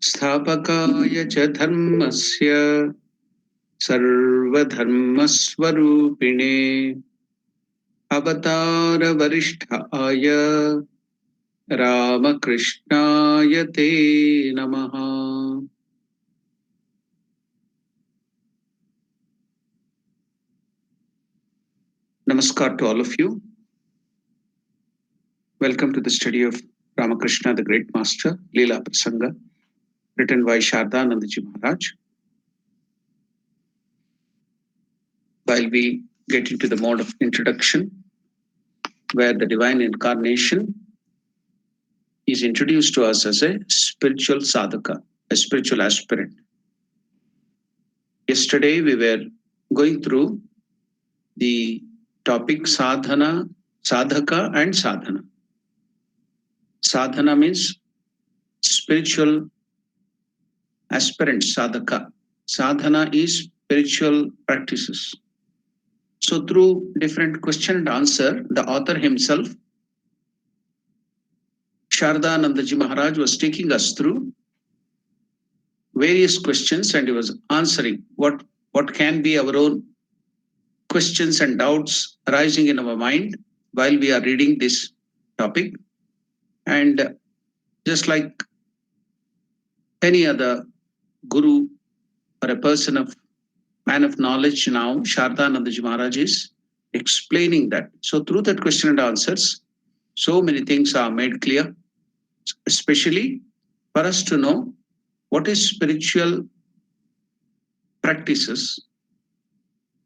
स्थापकाय च धर्मस्य सर्वधर्मस्वरूपिणे अवतारवरिष्ठाय रामकृष्णाय ते नमः. Namaskar to all of you. Welcome to the study of Ramakrishna, the Great Master, Leela Prasanga, written by Shardanandaji Maharaj. While we get into the mode of introduction, where the divine incarnation is introduced to us as a spiritual sadhaka, a spiritual aspirant. Yesterday we were going through the topic sadhana, sadhaka and sadhana. Sadhana means spiritual aspirant, sadhaka. Sadhana is spiritual practices. So through different question and answer, the author himself, Shardanandaji Maharaj, was taking us through various questions and he was answering what can be our own questions and doubts arising in our mind while we are reading this topic. And just like any other guru or a person of man of knowledge now, Shardanandaji Maharaj is explaining that. So through that question and answers, so many things are made clear, especially for us to know what is spiritual practices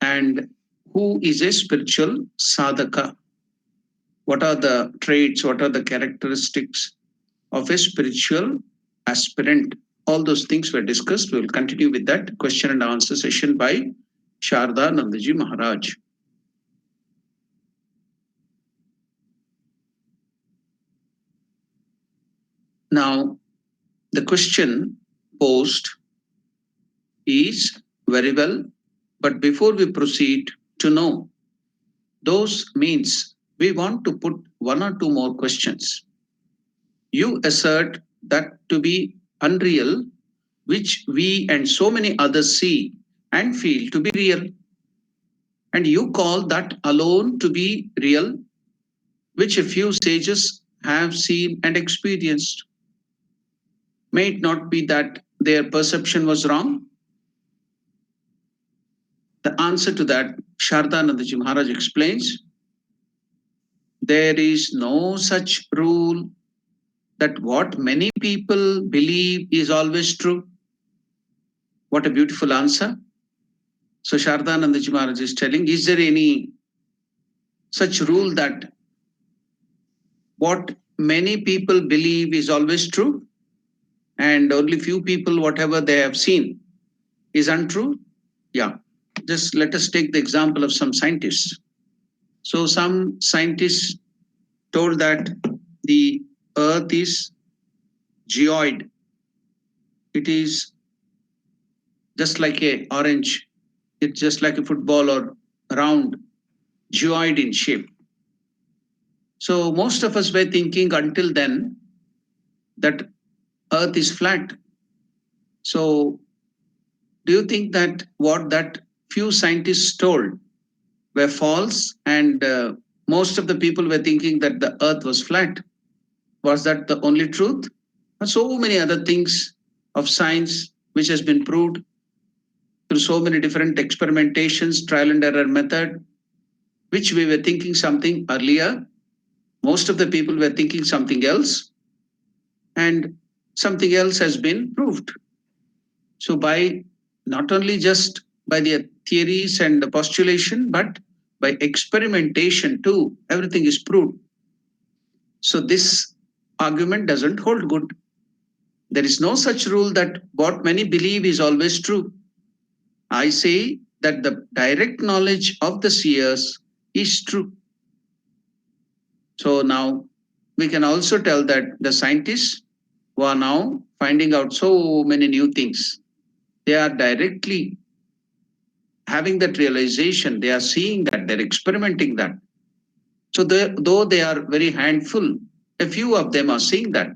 and who is a spiritual sadhaka. What are the traits, what are the characteristics of a spiritual aspirant? All those things were discussed. We will continue with that question and answer session by Shardanandaji Maharaj. Now, the question posed is very well, but before we proceed to know those means, we want to put one or two more questions. You assert that to be unreal, which we and so many others see and feel to be real. And you call that alone to be real, which a few sages have seen and experienced. May it not be that their perception was wrong? The answer to that, Shardanandaji Maharaj explains, there is no such rule that what many people believe is always true. What a beautiful answer. So Shardanandaji Maharaj is telling, is there any such rule that what many people believe is always true and only few people, whatever they have seen, is untrue? Yeah. Just let us take the example of some scientists. So some scientists told that the earth is geoid. It is just like a orange. It's just like a football or round, geoid in shape. So most of us were thinking until then that earth is flat. So do you think that what that few scientists told were false and most of the people were thinking that the earth was flat? Was that the only truth? So many other things of science which has been proved through so many different experimentations, trial and error method, which we were thinking something earlier. Most of the people were thinking something else, and something else has been proved. So by not only just by the theories and the postulation, but by experimentation too, everything is proved. So this argument doesn't hold good. There is no such rule that what many believe is always true. I say that the direct knowledge of the seers is true. So now we can also tell that the scientists who are now finding out so many new things, they are directly having that realization, they are seeing that, they're experimenting that. So though they are very handful, a few of them are seeing that.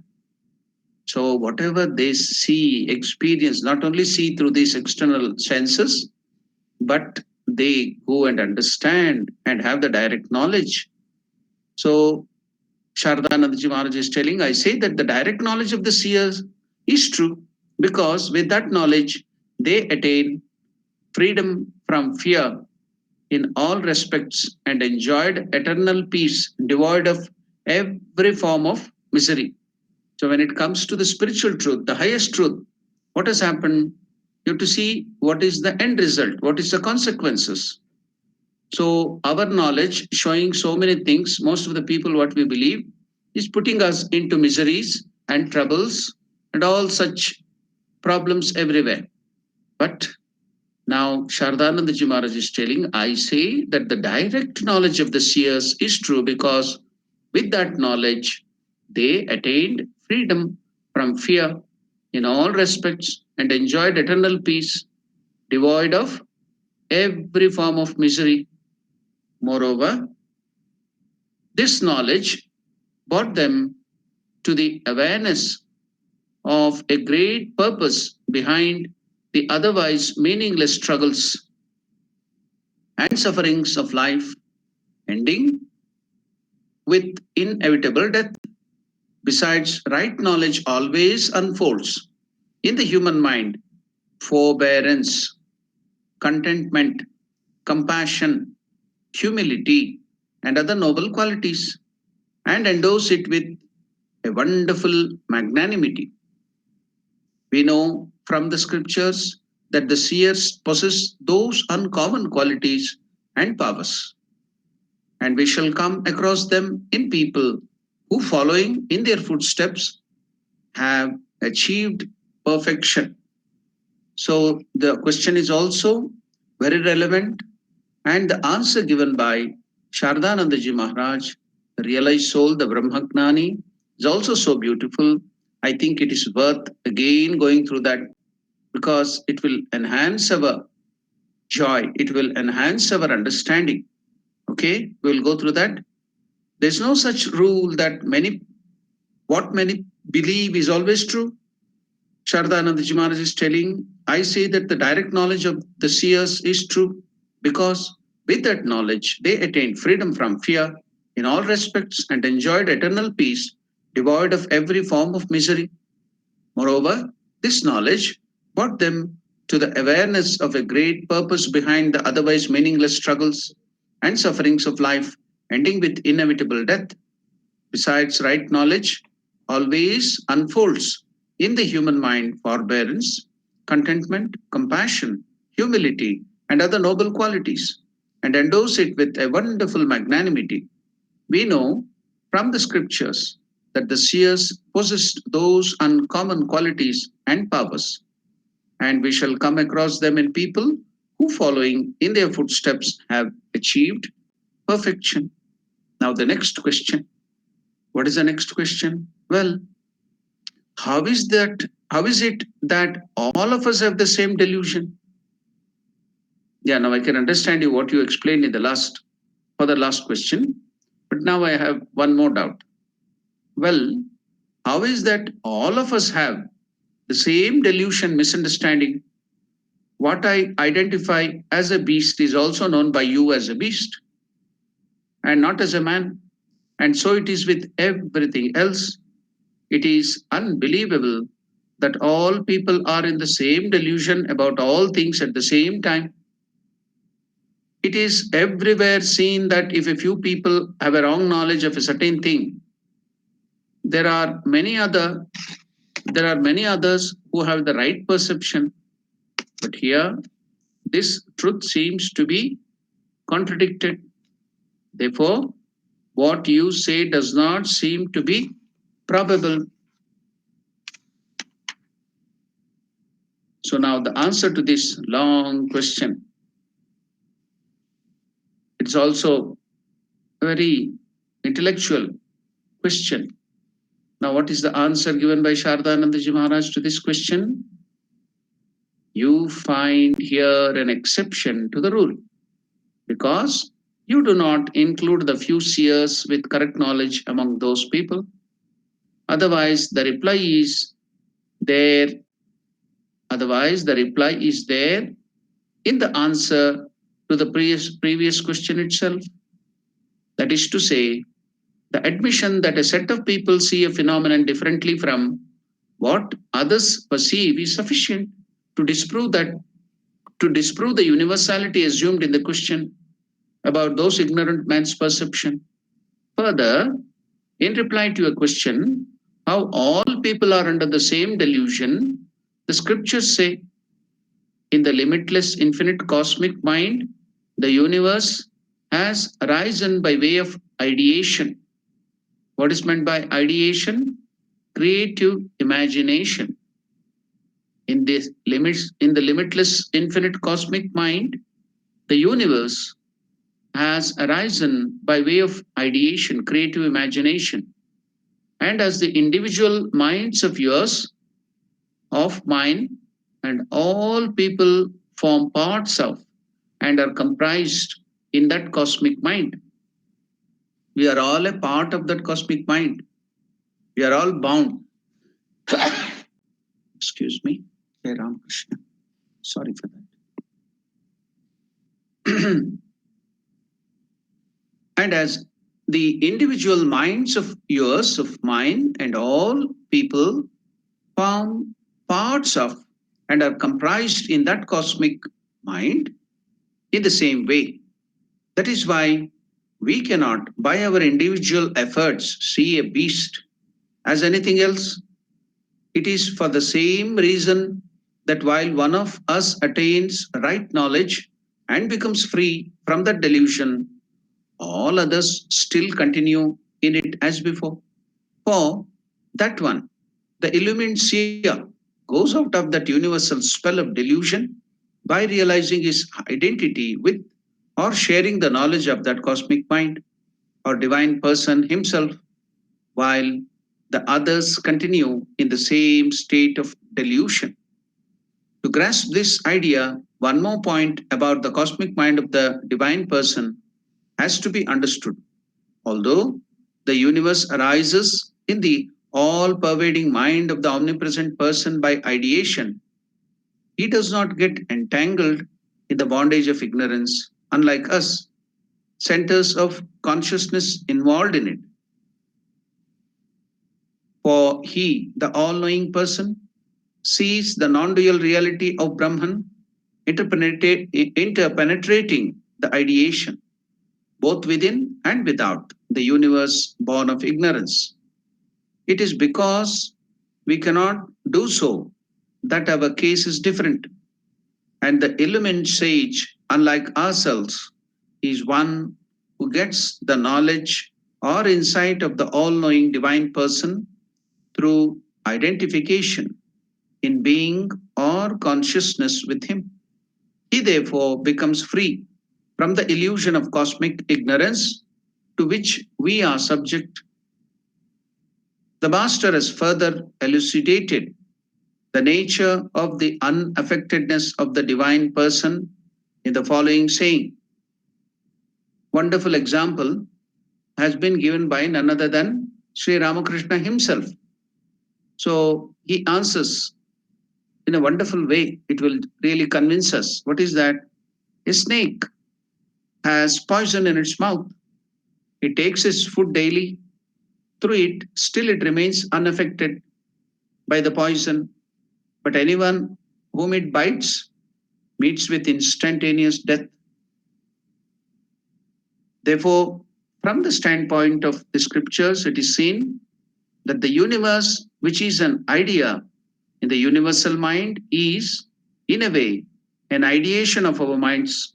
So whatever they see, experience, not only see through these external senses, but they go and understand and have the direct knowledge. So Shardanandaji Maharaj is telling, I say that the direct knowledge of the seers is true because with that knowledge, they attain freedom from fear in all respects and enjoyed eternal peace devoid of every form of misery. So when it comes to the spiritual truth, the highest truth, what has happened? You have to see what is the end result, what is the consequences. So our knowledge showing so many things, most of the people what we believe is putting us into miseries and troubles and all such problems everywhere. But now Shardanandaji Maharaj is telling, I say that the direct knowledge of the seers is true because with that knowledge they attained freedom from fear in all respects and enjoyed eternal peace, devoid of every form of misery. Moreover, this knowledge brought them to the awareness of a great purpose behind the otherwise meaningless struggles and sufferings of life, ending with inevitable death. Besides, right knowledge always unfolds in the human mind forbearance, contentment, compassion, humility, and other noble qualities, and endows it with a wonderful magnanimity. We know from the scriptures that the seers possess those uncommon qualities and powers, and we shall come across them in people who, following in their footsteps, have achieved perfection. So the question is also very relevant, and the answer given by Shardanandaji Maharaj, the realized soul, the Brahmagnani, is also so beautiful. I think it is worth again going through that because it will enhance our joy, it will enhance our understanding. Okay, we'll go through that. There's no such rule that what many believe is always true. Shardanandaji Maharaj is telling, I say that the direct knowledge of the seers is true because with that knowledge they attained freedom from fear in all respects and enjoyed eternal peace, devoid of every form of misery. Moreover, this knowledge brought them to the awareness of a great purpose behind the otherwise meaningless struggles and sufferings of life, ending with inevitable death. Besides, right knowledge always unfolds in the human mind forbearance, contentment, compassion, humility, and other noble qualities, and endows it with a wonderful magnanimity. We know from the scriptures that the seers possessed those uncommon qualities and powers, and we shall come across them in people who, following in their footsteps, have achieved perfection. Now, the next question. What is the next question? Well, how is that? How is it that all of us have the same delusion? Yeah, now I can understand you what you explained in the last for the last question, but now I have one more doubt. Well, how is that all of us have the same delusion, misunderstanding? What I identify as a beast is also known by you as a beast and not as a man. And so it is with everything else. It is unbelievable that all people are in the same delusion about all things at the same time. It is everywhere seen that if a few people have a wrong knowledge of a certain thing, there are many other there are many others who have the right perception. But here this truth seems to be contradicted. Therefore, what you say does not seem to be probable. So now the answer to this long question, it's also a very intellectual question. Now, what is the answer given by Shardanandaji Maharaj to this question? You find here an exception to the rule because you do not include the few seers with correct knowledge among those people. Otherwise, the reply is there. Otherwise, the reply is there in the answer to the previous question itself. That is to say, the admission that a set of people see a phenomenon differently from what others perceive is sufficient to disprove that to disprove the universality assumed in the question about those ignorant man's perception. Further, in reply to a question, how all people are under the same delusion, the scriptures say, in the limitless infinite cosmic mind, the universe has arisen by way of ideation. What is meant by ideation? Creative imagination. In the limitless infinite cosmic mind, the universe has arisen by way of ideation, creative imagination. And as the individual minds of yours, of mine, and all people form parts of and are comprised in that cosmic mind. We are all a part of that cosmic mind. We are all bound. Excuse me. Hey Ramakrishna. Sorry for that. And as the individual minds of yours, of mine, and all people form parts of and are comprised in that cosmic mind in the same way. That is why we cannot, by our individual efforts, see a beast as anything else. It is for the same reason that while one of us attains right knowledge and becomes free from that delusion, all others still continue in it as before. For that one, the illumined seer goes out of that universal spell of delusion by realizing his identity with or sharing the knowledge of that cosmic mind or divine person himself, while the others continue in the same state of delusion. To grasp this idea, one more point about the cosmic mind of the divine person has to be understood. Although the universe arises in the all pervading mind of the omnipresent person by ideation, he does not get entangled in the bondage of ignorance, unlike us, centers of consciousness involved in it. For he, the all knowing person, sees the non dual reality of Brahman interpenetrating the ideation, both within and without the universe born of ignorance. It is because we cannot do so that our case is different. And the illumined sage, unlike ourselves, is one who gets the knowledge or insight of the all knowing divine person through identification in being or consciousness with him. He therefore becomes free from the illusion of cosmic ignorance to which we are subject. The Master has further elucidated the nature of the unaffectedness of the divine person in the following saying. Wonderful example has been given by none other than Sri Ramakrishna himself. So he answers in a wonderful way. It will really convince us. What is that? A snake has poison in its mouth. It takes its food daily. Through it, still it remains unaffected by the poison. But anyone whom it bites meets with instantaneous death. Therefore, from the standpoint of the scriptures, it is seen that the universe, which is an idea in the universal mind, is, in a way, an ideation of our minds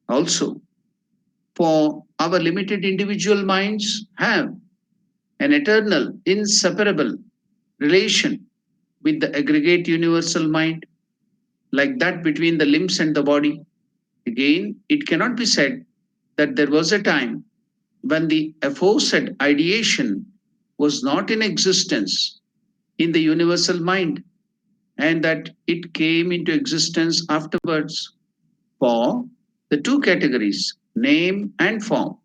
also. For our limited individual minds have an eternal, inseparable relation with the aggregate universal mind, like that between the limbs and the body. Again, it cannot be said that there was a time when the aforesaid ideation was not in existence in the universal mind and that it came into existence afterwards. For the two categories, name and form,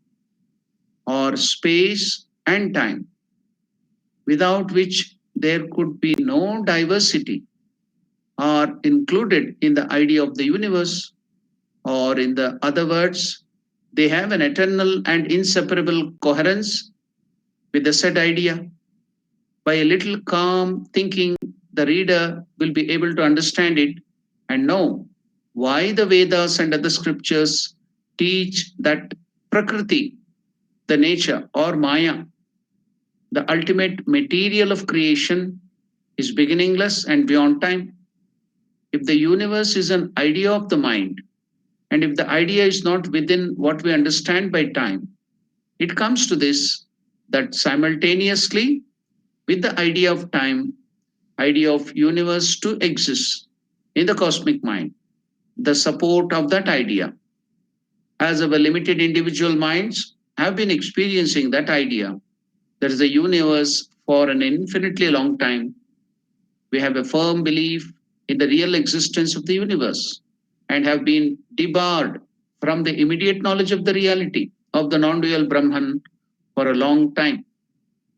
or space and time, without which there could be no diversity or included in the idea of the universe, or in the other words, they have an eternal and inseparable coherence with the said idea. By a little calm thinking, the reader will be able to understand it and know why the Vedas and other scriptures teach that Prakriti, the nature or Maya, the ultimate material of creation, is beginningless and beyond time. If the universe is an idea of the mind, and if the idea is not within what we understand by time, it comes to this, that simultaneously with the idea of time, idea of universe to exist in the cosmic mind, the support of that idea, as our limited individual minds have been experiencing that idea, there is a universe for an infinitely long time. We have a firm belief in the real existence of the universe and have been debarred from the immediate knowledge of the reality of the non dual Brahman for a long time.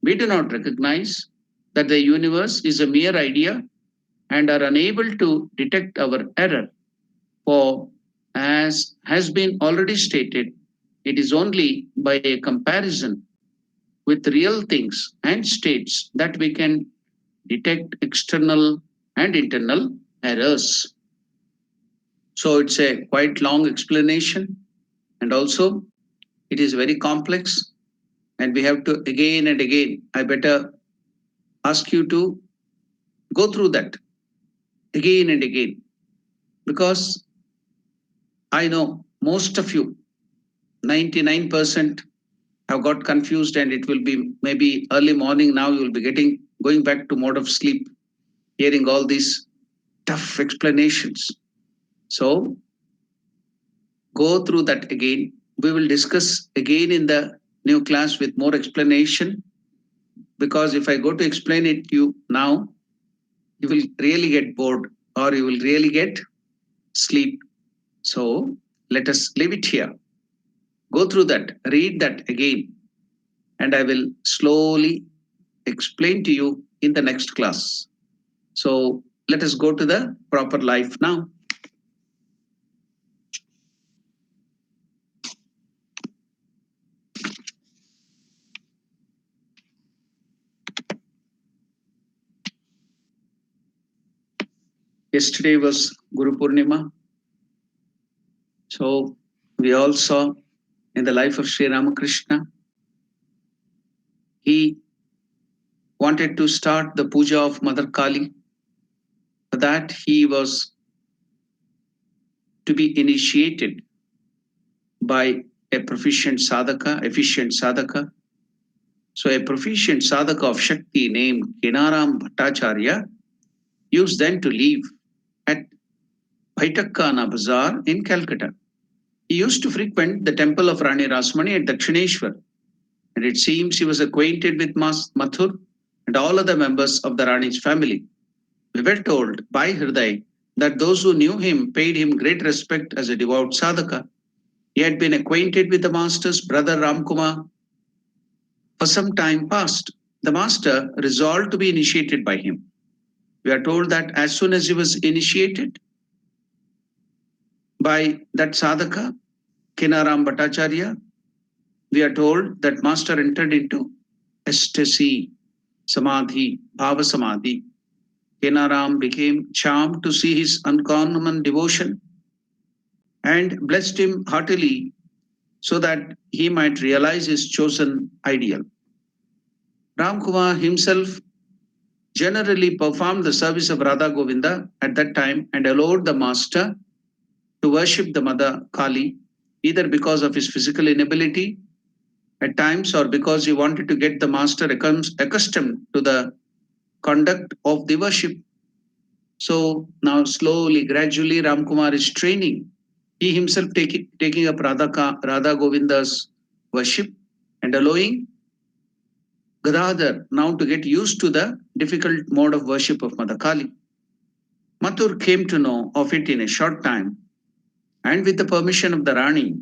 We do not recognize that the universe is a mere idea and are unable to detect our error. For, as has been already stated, it is only by a comparison with real things and states that we can detect external and internal errors. So it's a quite long explanation, and also it is very complex, and we have to again and again, I better ask you to go through that again and again, because I know most of you, 99%, have got confused, and it will be maybe early morning now, you will be getting going back to mode of sleep, hearing all these tough explanations. So go through that again. We will discuss again in the new class with more explanation, because if I go to explain it to you now, you will really get bored, or you will really get sleep. So let us leave it here. Go through that, read that again, and I will slowly explain to you in the next class. So let us go to the proper life now. Yesterday was Guru Purnima. So we all saw in the life of Sri Ramakrishna, he wanted to start the puja of Mother Kali. For that, he was to be initiated by a proficient sadhaka, efficient sadhaka. So a proficient sadhaka of Shakti named Kenaram Bhattacharya used then to live at Bhaitakkana Bazaar in Calcutta. He used to frequent the temple of Rani Rasmani at Dakshineshwar, and it seems he was acquainted with Mathur and all other members of the Rani's family. We were told by Hriday that those who knew him paid him great respect as a devout sadhaka. He had been acquainted with the master's brother Ramkumar for some time past. The master resolved to be initiated by him. We are told that as soon as he was initiated by that sadhaka, Kenaram Bhattacharya, we are told that master entered into ecstasy, samadhi, bhava samadhi. Kenaram became charmed to see his uncommon devotion and blessed him heartily so that he might realize his chosen ideal. Ramkumar himself generally performed the service of Radha Govinda at that time and allowed the master to worship the Mother Kali, either because of his physical inability at times or because he wanted to get the master accustomed to the conduct of the worship. So now slowly, gradually, Ramkumar is training. He himself taking up Radha Govinda's worship and allowing Gadadhar now to get used to the difficult mode of worship of Mother Kali. Mathur came to know of it in a short time, and with the permission of the Rani,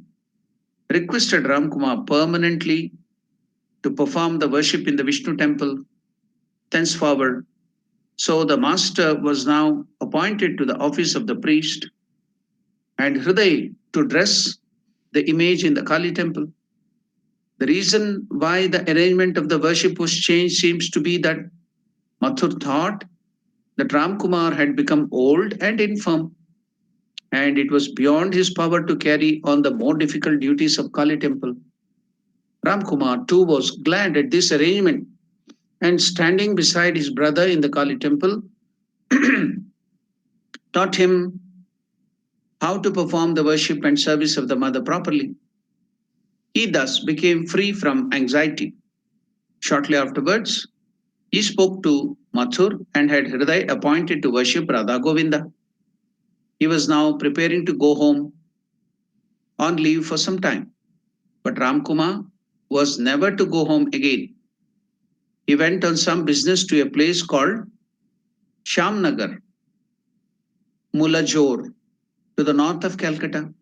requested Ramkumar permanently to perform the worship in the Vishnu temple. Thenceforward, So the master was now appointed to the office of the priest and Hriday to dress the image in the Kali temple. The reason why the arrangement of the worship was changed seems to be that Mathur thought that Ramkumar had become old and infirm, and it was beyond his power to carry on the more difficult duties of Kali temple. Ramkumar too was glad at this arrangement, and standing beside his brother in the Kali temple, taught him how to perform the worship and service of the mother properly. He thus became free from anxiety. Shortly afterwards, he spoke to Mathur and had Hriday appointed to worship Radha Govinda. He was now preparing to go home on leave for some time. But Ramkumar was never to go home again. He went on some business to a place called Shamnagar, Mulajore, to the north of Calcutta.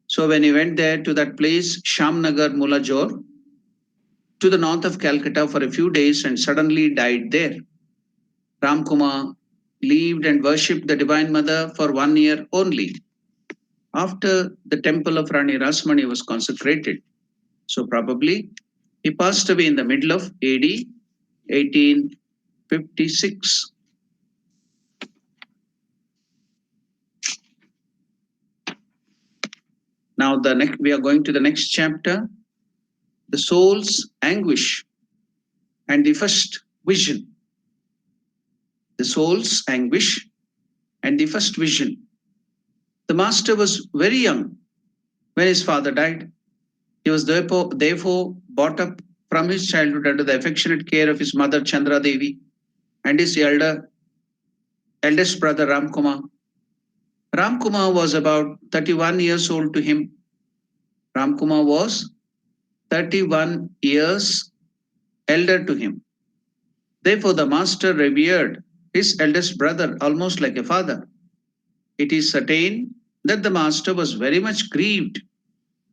So when he went there to that place, Shamnagar, Mulajore, to the north of Calcutta for a few days and suddenly died there. Ramkumar lived and worshipped the Divine Mother for 1 year only after the temple of Rani Rasmani was consecrated. So probably he passed away in the middle of AD 1856. Now the next we are going to the next chapter, the soul's anguish and the first vision. The soul's anguish and the first vision. The master was very young when his father died. He was therefore brought up from his childhood under the affectionate care of his mother Chandra Devi and his eldest brother Ramkumar. Ramkumar was about 31 years old to him. Ramkumar was 31 years elder to him. Therefore, the master revered his eldest brother almost like a father. It is certain that the master was very much grieved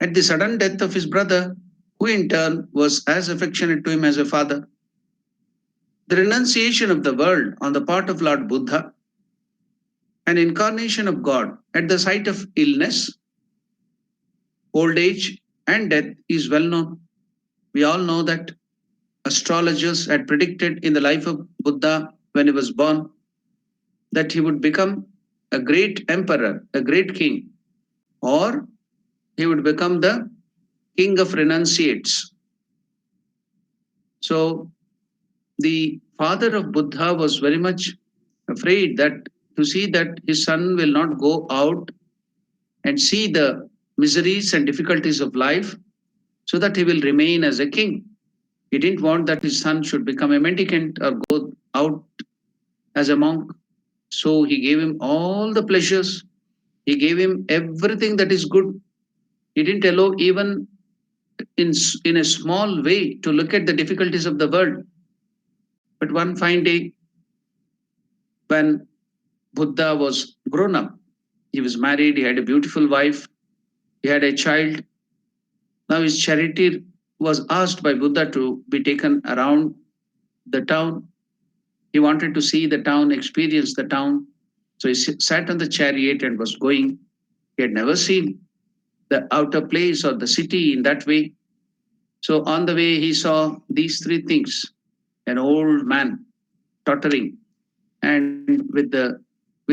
at the sudden death of his brother, who in turn was as affectionate to him as a father. The renunciation of the world on the part of Lord Buddha, an incarnation of God at the sight of illness, old age, and death is well known. We all know that astrologers had predicted in the life of Buddha when he was born that he would become a great emperor, a great king, or he would become the king of renunciates. So the father of Buddha was very much afraid that to see that his son will not go out and see the miseries and difficulties of life so that he will remain as a king. He didn't want that his son should become a mendicant or go out as a monk. So he gave him all the pleasures. He gave him everything that is good. He didn't allow even in a small way to look at the difficulties of the world. But one fine day, when Buddha was grown up, he was married, he had a beautiful wife, he had a child. Now his charioteer was asked by Buddha to be taken around the town. He wanted to see the town, experience the town. So he sat on the chariot and was going. He had never seen the outer place or the city in that way. So on the way, he saw these three things: an old man tottering, and with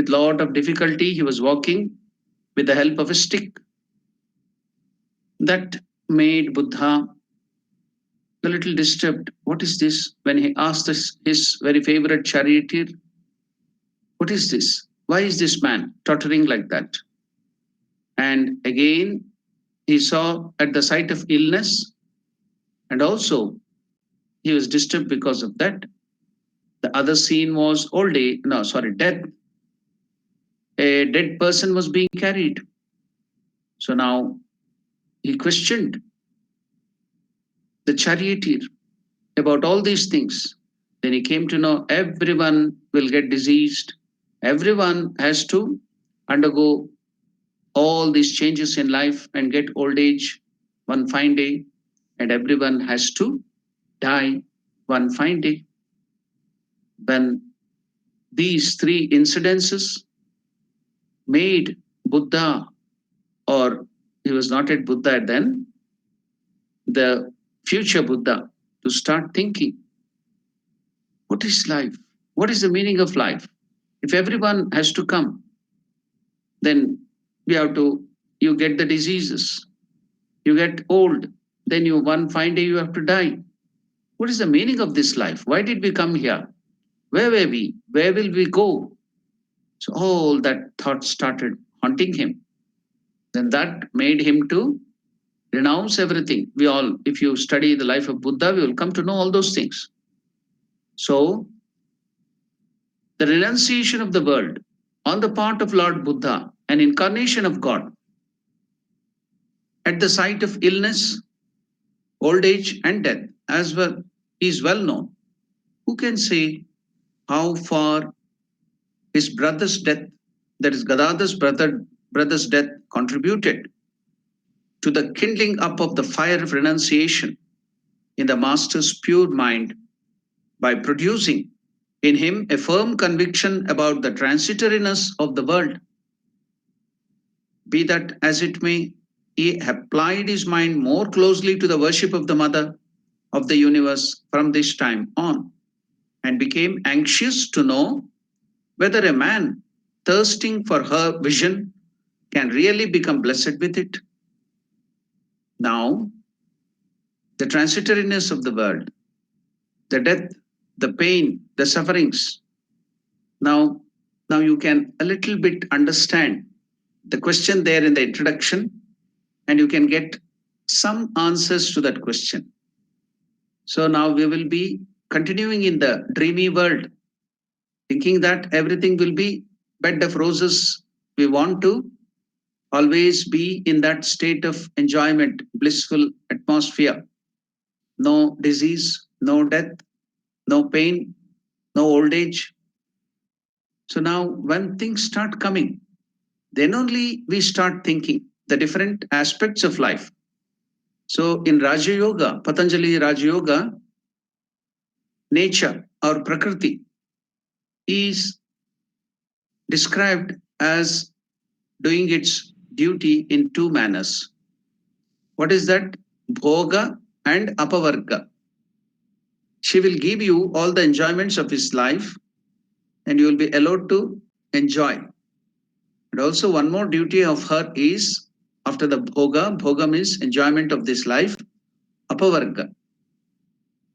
lot of difficulty, he was walking with the help of a stick. That made Buddha a little disturbed. What is this? When he asked his very favorite charioteer, what is this? Why is this man tottering like that? And again, he saw at the sight of illness, and also he was disturbed because of that. The other scene was old age, no, sorry, death. A dead person was being carried. So now he questioned the charioteer about all these things. Then he came to know everyone will get diseased, everyone has to undergo all these changes in life and get old age one fine day, and everyone has to die one fine day. When these three incidences made Buddha, or he was not yet Buddha then, the future Buddha, to start thinking, what is life? What is the meaning of life? If everyone has to come, then we have to, you get the diseases, you get old, then you one fine day you have to die. What is the meaning of this life? Why did we come here? Where were we? Where will we go? So all that thought started haunting him. Then that made him to renounce everything. We all, if you study the life of Buddha, we will come to know all those things. So the renunciation of the world on the part of Lord Buddha, an incarnation of God, at the sight of illness, old age, and death, as well, is well known. Who can say how far his brother's death, that is Gadadhar's brother's death, contributed to the kindling up of the fire of renunciation in the master's pure mind by producing in him a firm conviction about the transitoriness of the world. Be that as it may, he applied his mind more closely to the worship of the Mother of the universe from this time on, and became anxious to know whether a man thirsting for her vision can really become blessed with it. Now, the transitoriness of the world, the death, the pain, the sufferings. Now, now you can a little bit understand the question there in the introduction, and you can get some answers to that question. So now we will be continuing in the dreamy world, thinking that everything will be bed of roses. We want to always be in that state of enjoyment, blissful atmosphere. No disease, no death, no pain, no old age. So now when things start coming, then only we start thinking the different aspects of life. So in Raja Yoga, Patanjali Raja Yoga, nature or Prakriti is described as doing its duty in two manners. What is that? Bhoga and Apavarga. She will give you all the enjoyments of his life, and you will be allowed to enjoy. And also, one more duty of her is after the Bhoga, Bhoga means enjoyment of this life, Apavarga.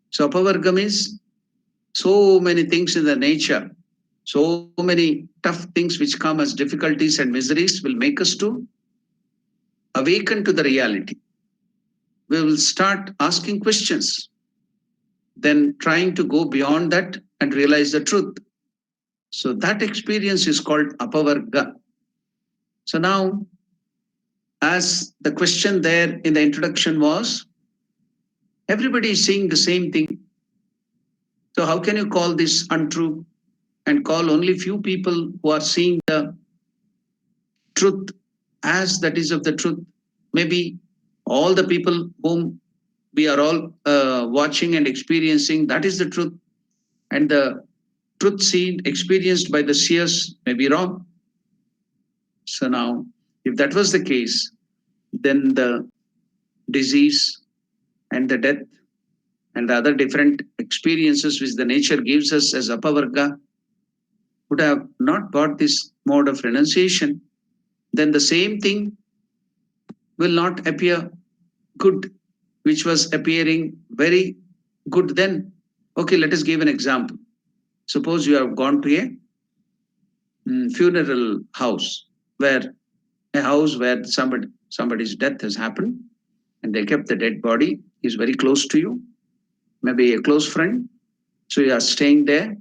So, Apavarga means so many things in the nature, so many tough things which come as difficulties and miseries will make us to awaken to the reality. We will start asking questions, then trying to go beyond that and realize the truth. So that experience is called Apavarga. So now, as the question there in the introduction was, everybody is saying the same thing. So how can you call this untrue and call only few people who are seeing the truth as that is of the truth? Maybe all the people whom we are all watching and experiencing, that is the truth. And the truth seen, experienced by the seers may be wrong. So now, if that was the case, then the disease and the death and the other different experiences which the nature gives us as apavarga would have not got this mode of renunciation, then the same thing will not appear good, which was appearing very good then. Okay, let us give an example. Suppose you have gone to a funeral house, where a house where somebody's death has happened, and they kept the dead body. Is very close to you, maybe a close friend. So you are staying there.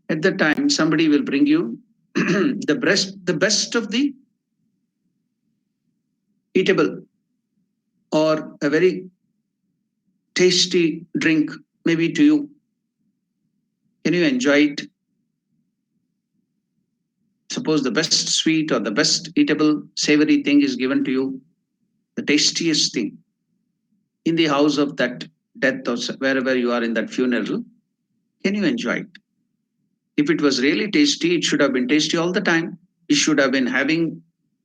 At the time, somebody will bring you the best of the eatable or a very tasty drink, maybe to you. Can you enjoy it? Suppose the best sweet or the best eatable savory thing is given to you, the tastiest thing in the house of that death or wherever you are in that funeral. Can you enjoy it? If it was really tasty, it should have been tasty all the time. It should have been having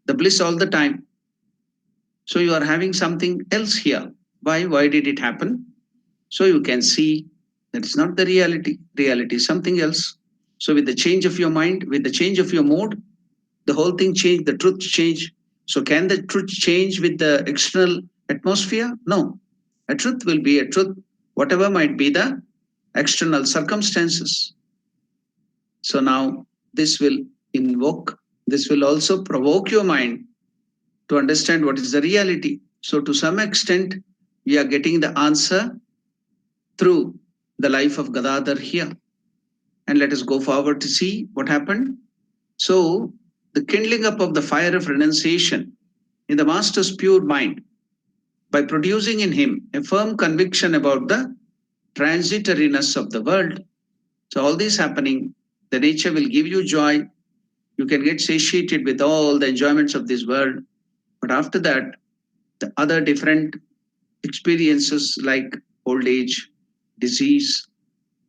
the bliss all the time. So you are having something else here. Why? Why did it happen? So you can see that it's not the reality. Reality is something else. So with the change of your mind, with the change of your mood, the whole thing changed, the truth change. So can the truth change with the external atmosphere? No. A truth will be a truth, whatever might be the external circumstances. So now this will invoke, this will also provoke your mind to understand what is the reality. So to some extent, we are getting the answer through the life of Gadadhar here. And let us go forward to see what happened. So the kindling up of the fire of renunciation in the master's pure mind by producing in him a firm conviction about the transitoriness of the world. So all this happening, the nature will give you joy. You can get satiated with all the enjoyments of this world. But after that, the other different experiences like old age, disease,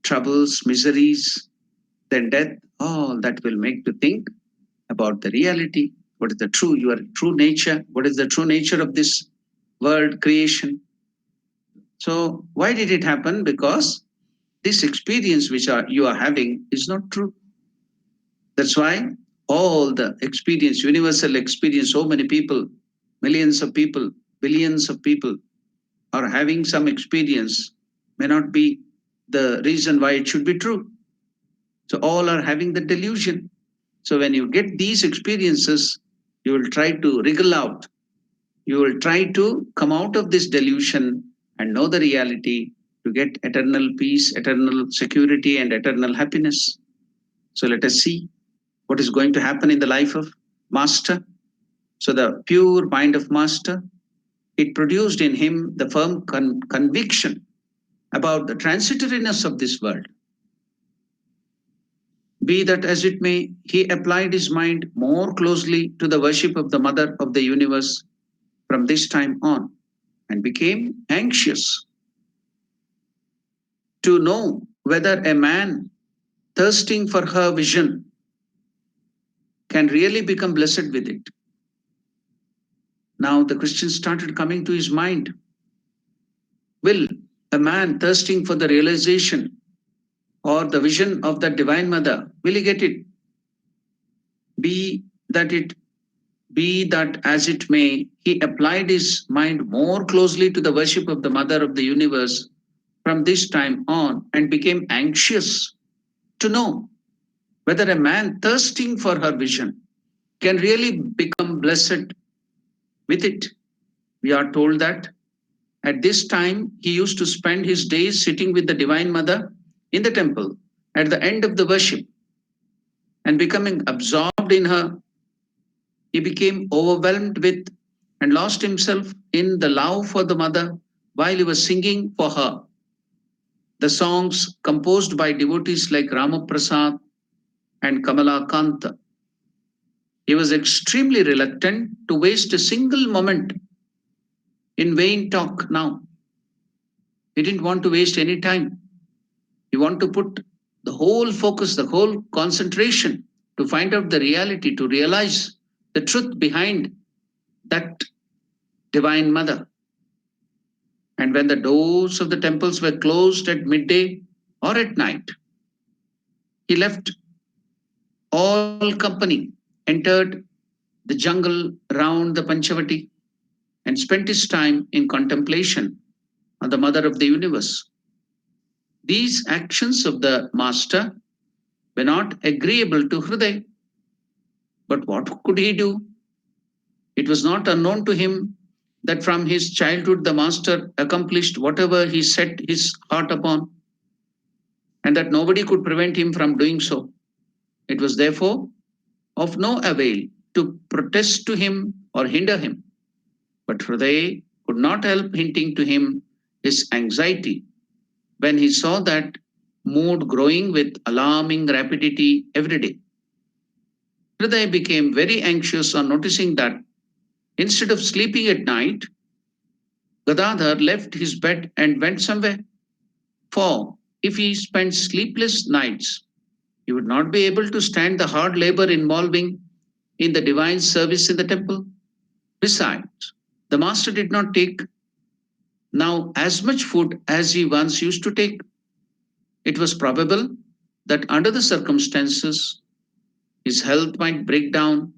troubles, miseries, then death, all that will make you think about the reality. What is the true, your true nature? What is the true nature of this world creation? So why did it happen? Because this experience which you are having is not true. That's why all the experience, universal experience, so many people, millions of people, billions of people are having some experience may not be the reason why it should be true. So all are having the delusion. So when you get these experiences, you will try to wriggle out. You will try to come out of this delusion and know the reality to get eternal peace, eternal security, and eternal happiness. So let us see what is going to happen in the life of Master. So the pure mind of Master, it produced in him the firm conviction about the transitoriness of this world. Be that as it may, he applied his mind more closely to the worship of the Mother of the universe from this time on and became anxious to know whether a man thirsting for her vision can really become blessed with it. Now the Christian started coming to his mind. Will a man thirsting for the realization or the vision of the Divine Mother, will he get it? Be that it Be that as it may, he applied his mind more closely to the worship of the Mother of the universe from this time on and became anxious to know whether a man thirsting for her vision can really become blessed with it. We are told that at this time he used to spend his days sitting with the Divine Mother in the temple at the end of the worship and becoming absorbed in her. He became overwhelmed with and lost himself in the love for the mother while he was singing for her. The songs composed by devotees like Ramaprasad and Kamala Kanta. He was extremely reluctant to waste a single moment in vain talk now. He didn't want to waste any time. He wanted to put the whole focus, the whole concentration to find out the reality, to realize the truth behind that Divine Mother. And when the doors of the temples were closed at midday or at night, he left all company, entered the jungle round the Panchavati, and spent his time in contemplation on the Mother of the universe. These actions of the Master were not agreeable to Hriday. But what could he do? It was not unknown to him that from his childhood the Master accomplished whatever he set his heart upon, and that nobody could prevent him from doing so. It was therefore of no avail to protest to him or hinder him. But Hriday could not help hinting to him his anxiety when he saw that mood growing with alarming rapidity every day. Hriday became very anxious on noticing that instead of sleeping at night, Gadadhar left his bed and went somewhere. For if he spent sleepless nights, You would not be able to stand the hard labor involving in the divine service in the temple. Besides, the master did not take now as much food as he once used to take. It was probable that under the circumstances, his health might break down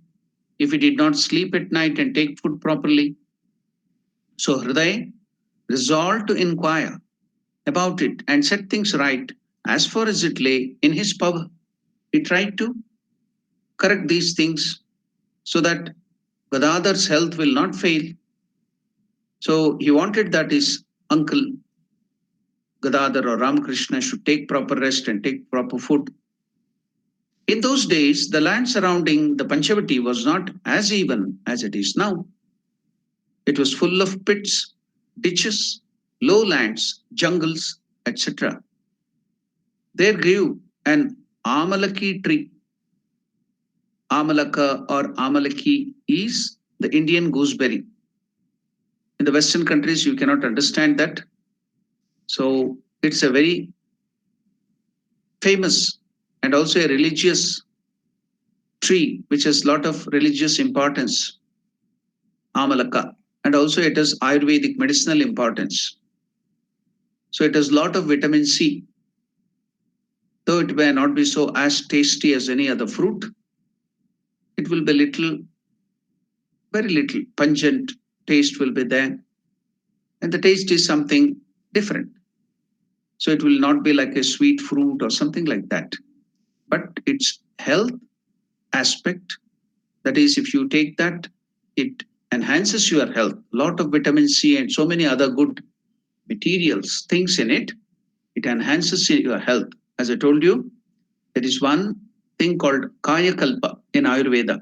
if he did not sleep at night and take food properly. So Hriday resolved to inquire about it and set things right as far as it lay in his power. He tried to correct these things so that Gadadhar's health will not fail. So he wanted that his uncle Gadadhar or Ramakrishna should take proper rest and take proper food. In those days, the land surrounding the Panchavati was not as even as it is now. It was full of pits, ditches, lowlands, jungles, etc. There grew an Amalaki tree. Amalaka or Amalaki is the Indian gooseberry. In the Western countries, you cannot understand that. So it's a very famous and also a religious tree which has a lot of religious importance, Amalaka. And also it has Ayurvedic medicinal importance. So it has a lot of vitamin C. Though it may not be so as tasty as any other fruit, it will be little, very little pungent taste will be there. And the taste is something different. So it will not be like a sweet fruit or something like that. But its health aspect, that is, if you take that, it enhances your health. A lot of vitamin C and so many other good materials, things in it, it enhances your health. As I told you, there is one thing called Kaya Kalpa in Ayurveda.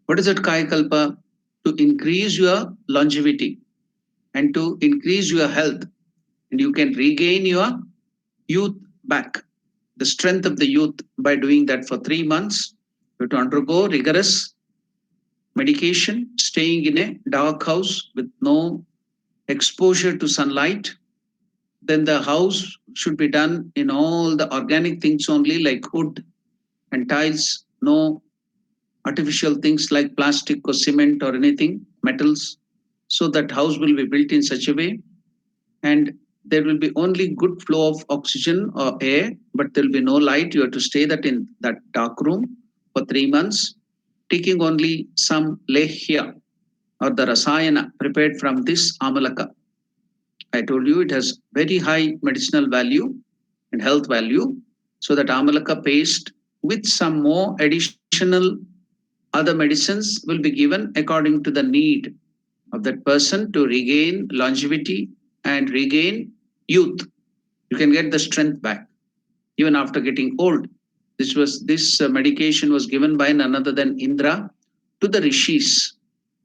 What is that Kaya Kalpa? To increase your longevity and to increase your health, and you can regain your youth back, the strength of the youth by doing that for 3 months. You have to undergo rigorous medication, staying in a dark house with no exposure to sunlight. Then the house should be done in all the organic things only, like wood and tiles, no artificial things like plastic or cement or anything, metals. So that house will be built in such a way, and there will be only good flow of oxygen or air, but there will be no light. You have to stay that in that dark room for 3 months, taking only some lehya or the rasayana prepared from this amalaka. I told you it has very high medicinal value and health value. So that amalaka paste with some more additional other medicines will be given according to the need of that person to regain longevity and regain youth. You can get the strength back even after getting old. This medication was given by none other than Indra to the rishis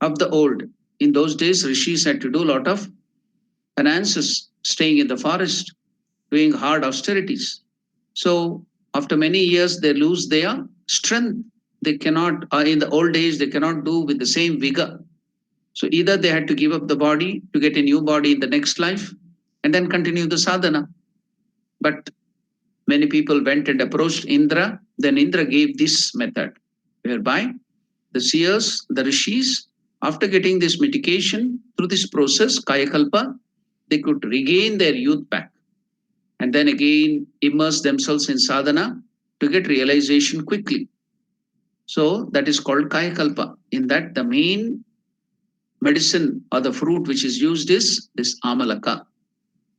of the old. In those days, rishis had to do a lot of penances, staying in the forest, doing hard austerities. So after many years, they lose their strength. They cannot, in the old days, they cannot do with the same vigor. So either they had to give up the body to get a new body in the next life and then continue the sadhana. But many people went and approached Indra. Then Indra gave this method, whereby the seers, the rishis, after getting this medication through this process, Kayakalpa, they could regain their youth back and then again immerse themselves in sadhana to get realization quickly. So that is called Kayakalpa. In that, the main medicine or the fruit which is used is this amalaka.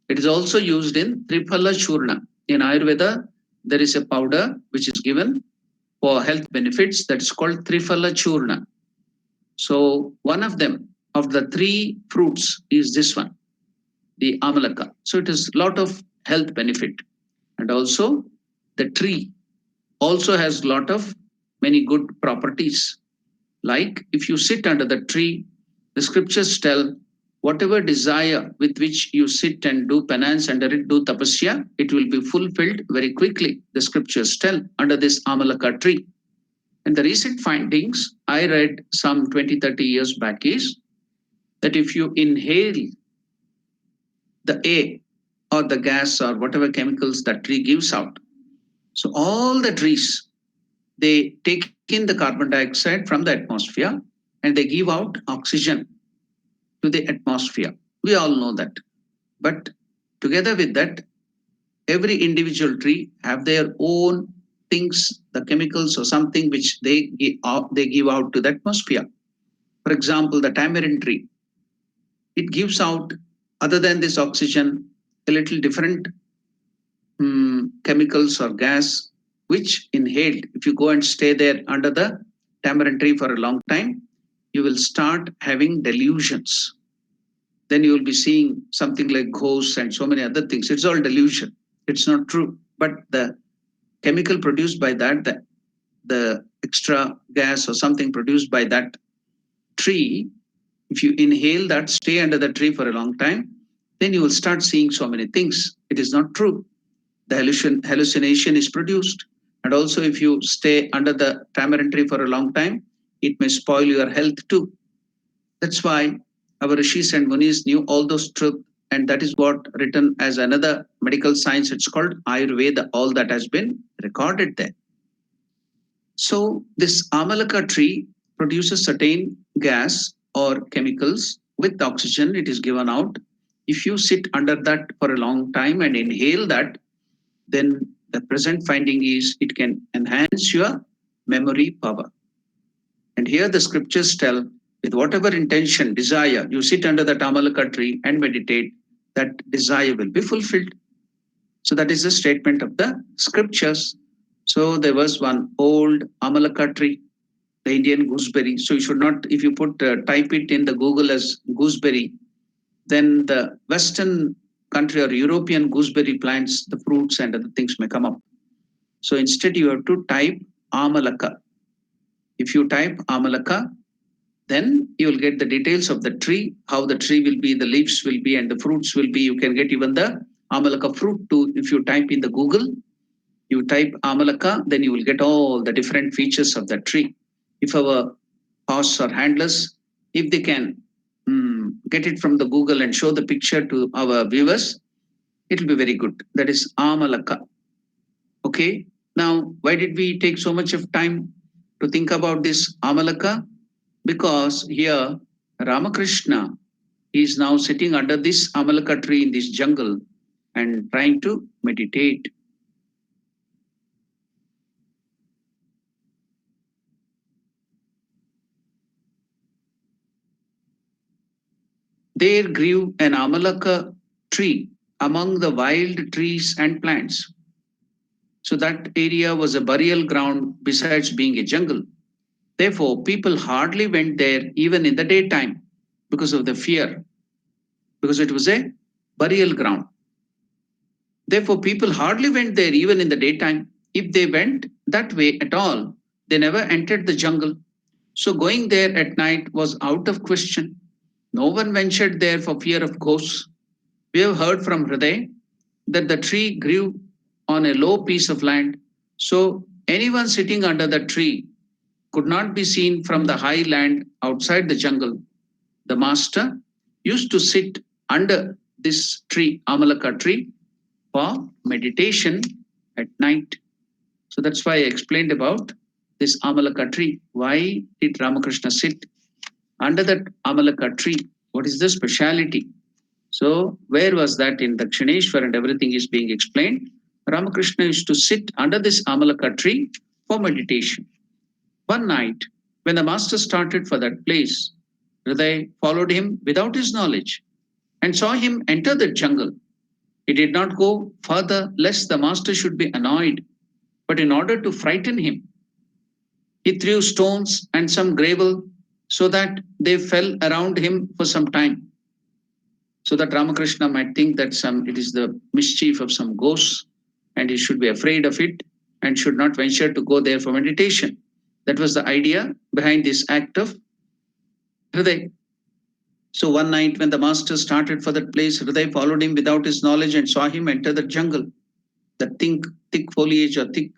It is also used in Triphala Churna. In Ayurveda, there is a powder which is given for health benefits that is called Triphala Churna. So one of them, of the three fruits, is this one, the amalaka. So it is a lot of health benefit. And also the tree also has a lot of many good properties. Like if you sit under the tree, the scriptures tell whatever desire with which you sit and do penance under it, do tapasya, it will be fulfilled very quickly. The scriptures tell under this Amalaka tree. And the recent findings I read some 20, 30 years back is that if you inhale the air or the gas or whatever chemicals that tree gives out, So all the trees, they take in the carbon dioxide from the atmosphere and they give out oxygen to the atmosphere. We all know that. But together with that, every individual tree have their own things, the chemicals or something which they give out to the atmosphere. For example, the tamarind tree, it gives out, other than this oxygen, a little different chemicals or gas, which inhaled, if you go and stay there under the tamarind tree for a long time, you will start having delusions. Then you will be seeing something like ghosts and so many other things. It's all delusion. It's not true. But the chemical produced by that, the extra gas or something produced by that tree, if you inhale that, stay under the tree for a long time, then you will start seeing so many things. It is not true. The hallucination is produced. And also, if you stay under the tamarind tree for a long time, it may spoil your health too. That's why our rishis and munis knew all those truths, and that is what written as another medical science. It's called Ayurveda. All that has been recorded there. So this Amalaka tree produces certain gas or chemicals with oxygen. It is given out. If you sit under that for a long time and inhale that, then the present finding is it can enhance your memory power. And here the scriptures tell, with whatever intention, desire, you sit under the Tamalaka tree and meditate, that desire will be fulfilled. So that is the statement of the scriptures. So there was one old Amalaka tree, the Indian gooseberry. So you should not, if you type it in the Google as gooseberry, then the Western country or European gooseberry plants, the fruits and other things may come up. So instead, you have to type Amalaka. If you type Amalaka, then you will get the details of the tree, how the tree will be, the leaves will be, and the fruits will be. You can get even the Amalaka fruit too. If you type in the Google, you type Amalaka, then you will get all the different features of the tree. If our horse or handlers, if they can get it from the Google and show the picture to our viewers, it will be very good. That is Amalaka. Okay. Now, why did we take so much of time to think about this Amalaka? Because here Ramakrishna is now sitting under this Amalaka tree in this jungle and trying to meditate. There grew an Amalaka tree among the wild trees and plants. So that area was a burial ground besides being a jungle. Therefore, people hardly went there even in the daytime because of the fear, because it was a burial ground. Therefore, people hardly went there even in the daytime. If they went that way at all, they never entered the jungle. So, going there at night was out of question. No one ventured there for fear of ghosts. We have heard from Hriday that the tree grew on a low piece of land. So, anyone sitting under the tree could not be seen from the high land outside the jungle. The master used to sit under this tree, Amalaka tree, for meditation at night. So that's why I explained about this Amalaka tree. Why did Ramakrishna sit under that Amalaka tree? What is the speciality? So, where was that in Dakshineshwar and everything is being explained? Ramakrishna used to sit under this Amalaka tree for meditation. One night, when the master started for that place, Hriday followed him without his knowledge and saw him enter the jungle. He did not go further lest the master should be annoyed, but in order to frighten him, he threw stones and some gravel so that they fell around him for some time, so that Ramakrishna might think that it is the mischief of some ghosts and he should be afraid of it and should not venture to go there for meditation. That was the idea behind this act of Hriday. So one night when the master started for that place, Hriday followed him without his knowledge and saw him enter the jungle. The thick foliage or thick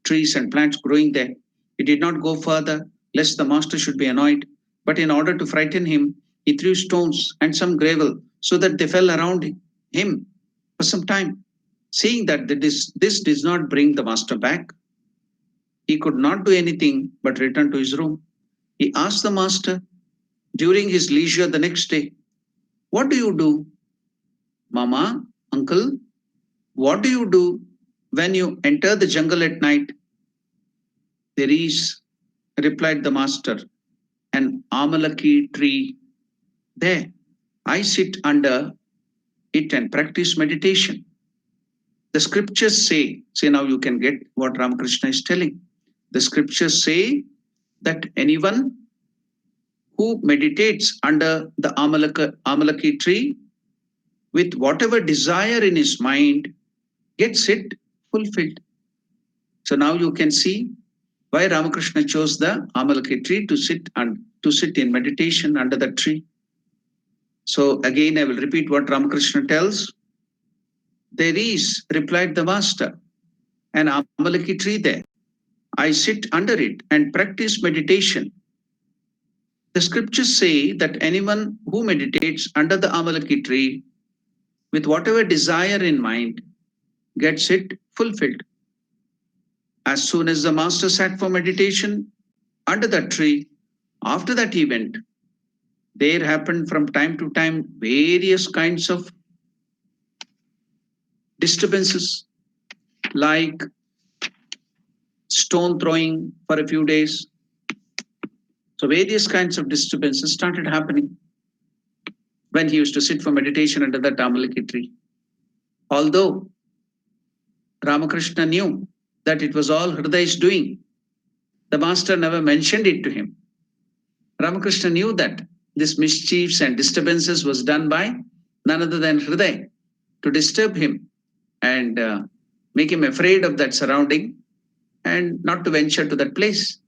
trees and plants growing there. He did not go further, lest the master should be annoyed. But in order to frighten him, he threw stones and some gravel so that they fell around him for some time. Seeing that this does not bring the master back, he could not do anything but return to his room. He asked the master during his leisure the next day, "What do you do, Mama, uncle? What do you do when you enter the jungle at night?" "There is," replied the master, "an amalaki tree there. I sit under it and practice meditation. The scriptures say," see, now you can get what Ramakrishna is telling. The scriptures say that anyone who meditates under the Amalaki tree with whatever desire in his mind gets it fulfilled. So now you can see why Ramakrishna chose the Amalaki tree to sit in meditation under the tree. So again, I will repeat what Ramakrishna tells. "There is," replied the master, "an Amalaki tree there. I sit under it and practice meditation. The scriptures say that anyone who meditates under the Amalaki tree with whatever desire in mind gets it fulfilled." As soon as the master sat for meditation under that tree, after that event, there happened from time to time various kinds of disturbances like stone throwing for a few days. So various kinds of disturbances started happening when he used to sit for meditation under the Amalaki tree. Although Ramakrishna knew that it was all Hriday's doing, the master never mentioned it to him. Ramakrishna knew that this mischiefs and disturbances was done by none other than Hriday to disturb him and make him afraid of that surrounding and not to venture to that place.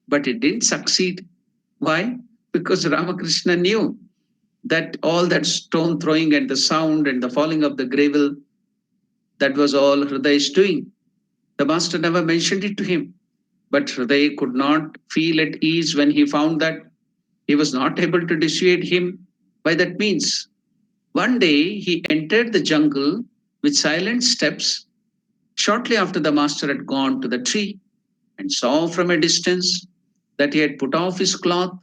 But it didn't succeed. Why? Because Ramakrishna knew that all that stone throwing and the sound and the falling of the gravel, that was all Hriday is doing. The master never mentioned it to him. But Hriday could not feel at ease when he found that he was not able to dissuade him by that means. One day he entered the jungle with silent steps shortly after the master had gone to the tree, and saw from a distance that he had put off his cloth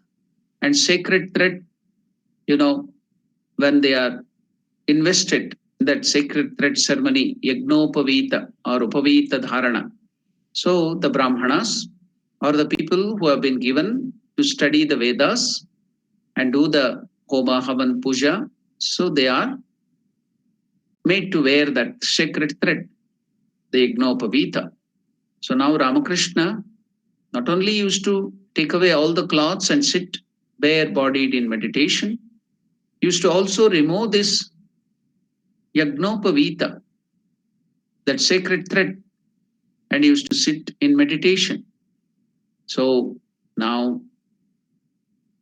and sacred thread. You know, when they are invested in that sacred thread ceremony, Yagnopavita or Upavita Dharana. So the Brahmanas or the people who have been given to study the Vedas and do the Homa Havan Puja, so they are made to wear that sacred thread, the Yagnopavita. So now Ramakrishna not only used to take away all the cloths and sit bare bodied in meditation, used to also remove this Yagnopavita, that sacred thread, and used to sit in meditation. So now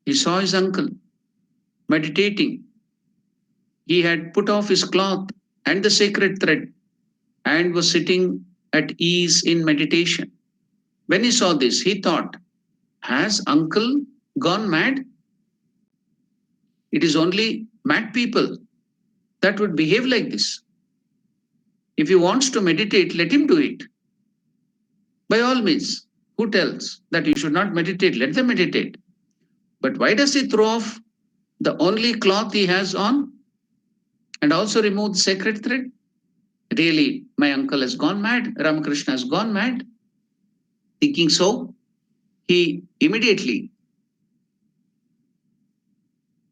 he saw his uncle meditating. He had put off his cloth and the sacred thread and was sitting at ease in meditation. When he saw this, he thought, has uncle gone mad? It is only mad people that would behave like this. If he wants to meditate, let him do it. By all means, who tells that you should not meditate? Let them meditate. But why does he throw off the only cloth he has on and also remove the sacred thread? Really, my uncle has gone mad. Ramakrishna has gone mad. Thinking so, he immediately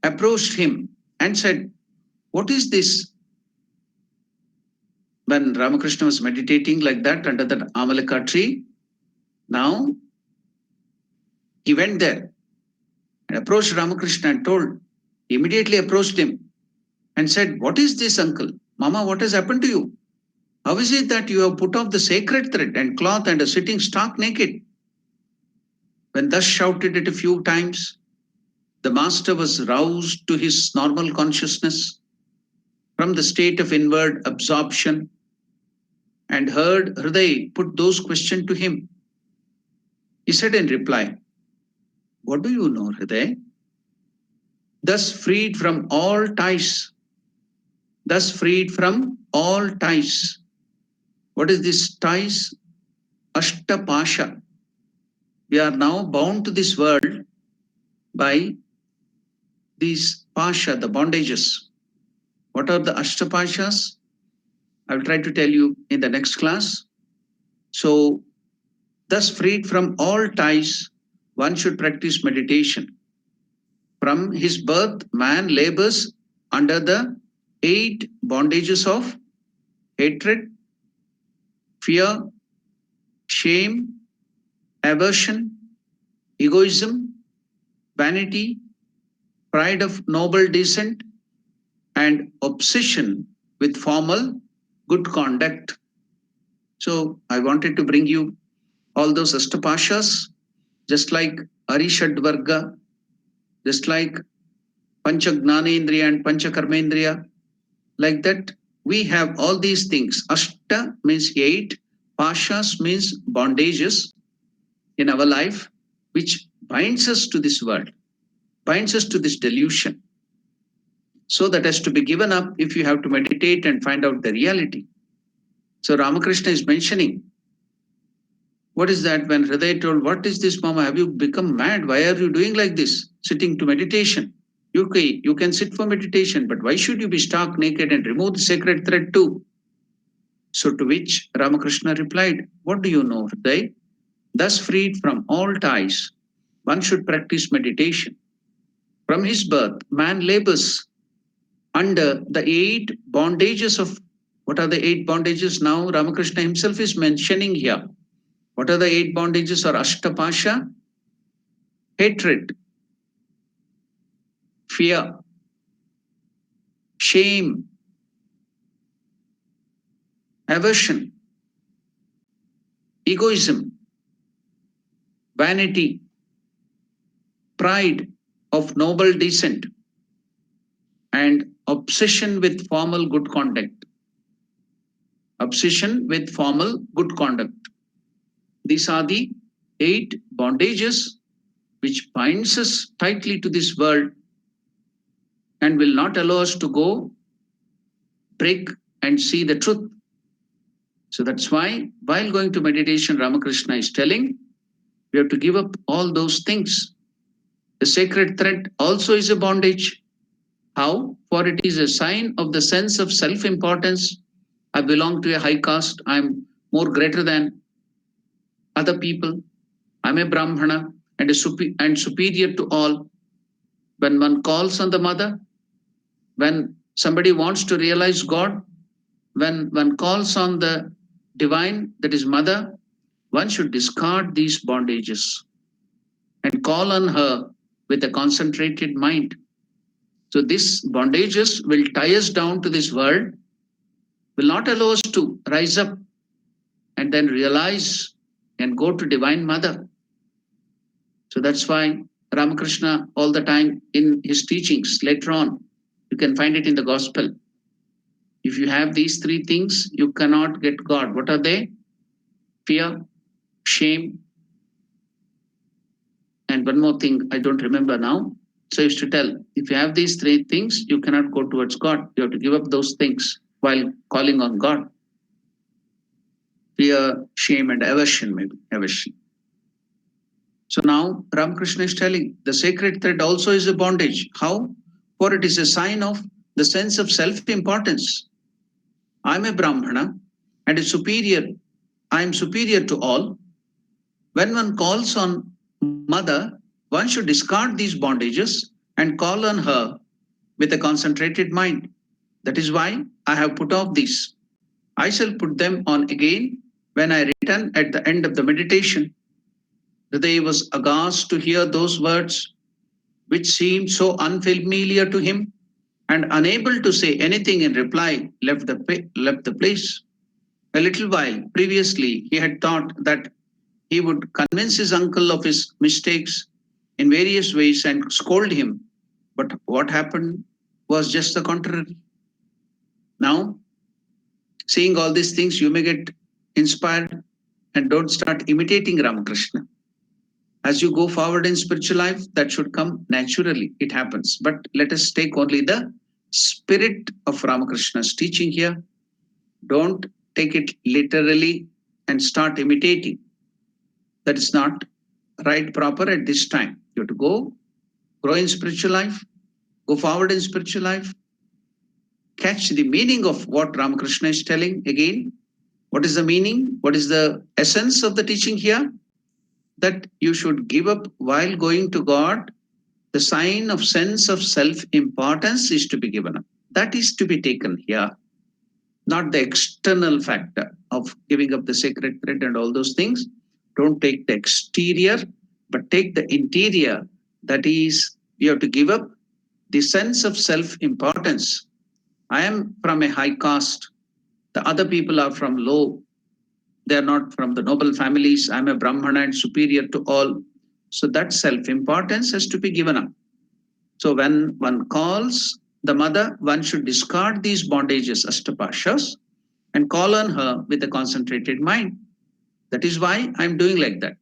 approached him and said, "What is this?" When Ramakrishna was meditating like that under the Amalaka tree, now he went there and approached Ramakrishna and told, he immediately approached him and said, "What is this, uncle? Mama, what has happened to you? How is it that you have put off the sacred thread and cloth and are sitting stark naked?" When thus shouted it a few times, the master was roused to his normal consciousness from the state of inward absorption and heard Hriday put those questions to him. He said in reply, "What do you know, Hriday? Thus freed from all ties, thus freed from all ties, What is this ties? Ashtapasha. We are now bound to this world by these pasha, the bondages. What are the ashtapashas? I will try to tell you in the next class. So, thus freed from all ties, one should practice meditation. From his birth, man labors under the 8 bondages of hatred, fear, shame, aversion, egoism, vanity, pride of noble descent, and obsession with formal good conduct. So I wanted to bring you all those Astapashas, just like Arishadvarga, just like Panchagnanendriya and Panchakarmendriya, like that. We have all these things. Ashta means 8, Pashas means bondages in our life, which binds us to this world, binds us to this delusion. So that has to be given up if you have to meditate and find out the reality. So Ramakrishna is mentioning, what is that? When Hriday told, what is this, Mama? Have you become mad? Why are you doing like this? Sitting to meditation. You can sit for meditation, but why should you be stark naked and remove the sacred thread too? So to which Ramakrishna replied, what do you know, Hriday? Thus freed from all ties, one should practice meditation. From his birth, man labors under the 8 bondages of, what are the 8 bondages now? Ramakrishna himself is mentioning here. What are the 8 bondages or Ashtapasha? Hatred, fear, shame, aversion, egoism, vanity, pride of noble descent, and obsession with formal good conduct. Obsession with formal good conduct. These are the 8 bondages which binds us tightly to this world and will not allow us to go, break, and see the truth. So that's why, while going to meditation, Ramakrishna is telling, we have to give up all those things. The sacred thread also is a bondage. How? For it is a sign of the sense of self importance. I belong to a high caste. I'm more greater than other people. I'm a Brahmana and superior to all. When one calls on the mother, when somebody wants to realize God, when one calls on the divine, that is mother, one should discard these bondages and call on her with a concentrated mind. So these bondages will tie us down to this world, will not allow us to rise up and then realize and go to divine mother. So that's why Ramakrishna all the time in his teachings later on, you can find it in the gospel. If you have these 3 things, you cannot get God. What are they? Fear, shame, and one more thing I don't remember now. So I used to tell, if you have these 3 things, you cannot go towards God. You have to give up those things while calling on God. Fear, shame, and aversion, maybe aversion. So now Ramakrishna is telling, the sacred thread also is a bondage. How? For it is a sign of the sense of self-importance. I'm a Brahmana and a superior. I am superior to all. When one calls on mother, one should discard these bondages and call on her with a concentrated mind. That is why I have put off these. I shall put them on again when I return at the end of the meditation. Hriday was aghast to hear those words, which seemed so unfamiliar to him, and unable to say anything in reply, left the place. A little while previously, he had thought that he would convince his uncle of his mistakes in various ways and scold him. But what happened was just the contrary. Now, seeing all these things, you may get inspired and don't start imitating Ramakrishna. As you go forward in spiritual life, that should come naturally. It happens. But let us take only the spirit of Ramakrishna's teaching here. Don't take it literally and start imitating. That is not right, proper at this time. You have to go, grow in spiritual life, go forward in spiritual life, catch the meaning of what Ramakrishna is telling again. What is the meaning? What is the essence of the teaching here? That you should give up while going to God. The sign of sense of self importance is to be given up. That is to be taken here, not the external factor of giving up the sacred thread and all those things. Don't take the exterior, but take the interior. That is, you have to give up the sense of self importance. I am from a high caste, the other people are from low, they are not from the noble families. I'm a Brahmana and superior to all. So that self importance has to be given up. So when one calls the mother, one should discard these bondages, astapashas, and call on her with a concentrated mind. That is why I'm doing like that.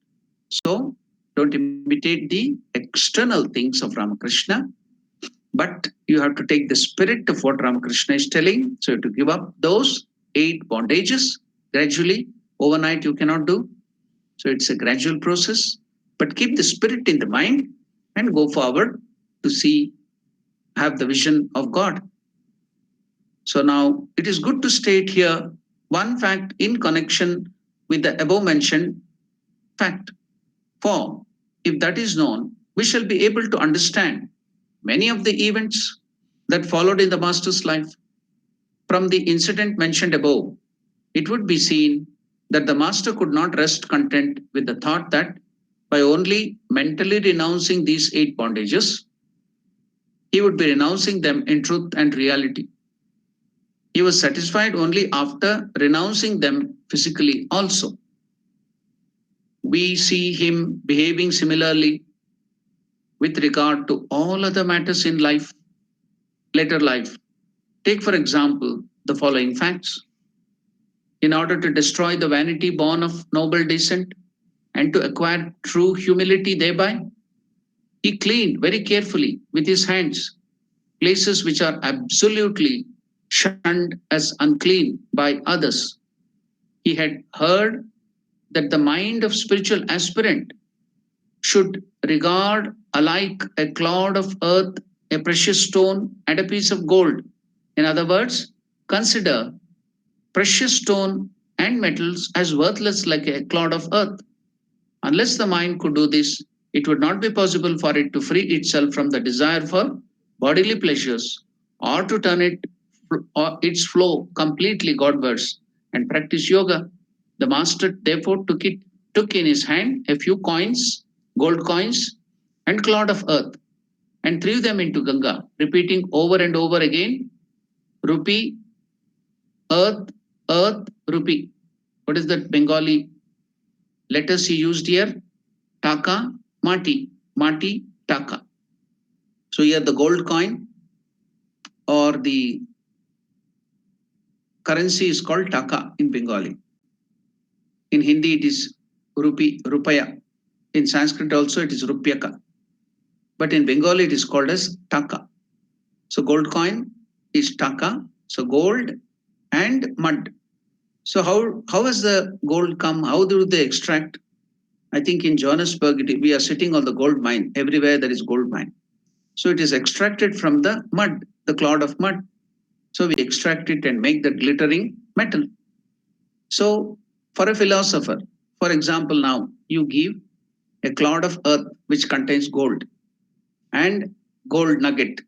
So don't imitate the external things of Ramakrishna, but you have to take the spirit of what Ramakrishna is telling. So you have to give up those 8 bondages gradually. Overnight, you cannot do. So it's a gradual process, but keep the spirit in the mind and go forward to see, have the vision of God. So now it is good to state here one fact in connection with the above mentioned fact. For if that is known, we shall be able to understand many of the events that followed in the Master's life. From the incident mentioned above, it would be seen that the Master could not rest content with the thought that by only mentally renouncing these 8 bondages, he would be renouncing them in truth and reality. He was satisfied only after renouncing them physically also. We see him behaving similarly with regard to all other matters in life, later life. Take, for example, the following facts. In order to destroy the vanity born of noble descent and to acquire true humility thereby, he cleaned very carefully with his hands places which are absolutely shunned as unclean by others. He had heard that the mind of spiritual aspirant should regard alike a clod of earth, a precious stone, and a piece of gold. In other words, consider precious stone and metals as worthless like a clod of earth. Unless the mind could do this, it would not be possible for it to free itself from the desire for bodily pleasures or to turn or its flow completely Godwards and practice yoga. The master therefore took in his hand a few coins, gold coins, and clod of earth, and threw them into Ganga, repeating over and over again, rupee, earth, earth, rupee. What is that Bengali letters he used here? Taka, mati, mati, taka. So here the gold coin or the currency is called taka in Bengali. In Hindi it is rupee, rupaya. In Sanskrit also it is rupyaka. But in Bengali it is called as taka. So gold coin is taka. So gold and mud. So how has the gold come? How do they extract? I think in Johannesburg we are sitting on the gold mine. Everywhere there is gold mine. So it is extracted from the mud, the clod of mud. So we extract it and make the glittering metal. So for a philosopher, for example, now you give a clod of earth which contains gold and gold nugget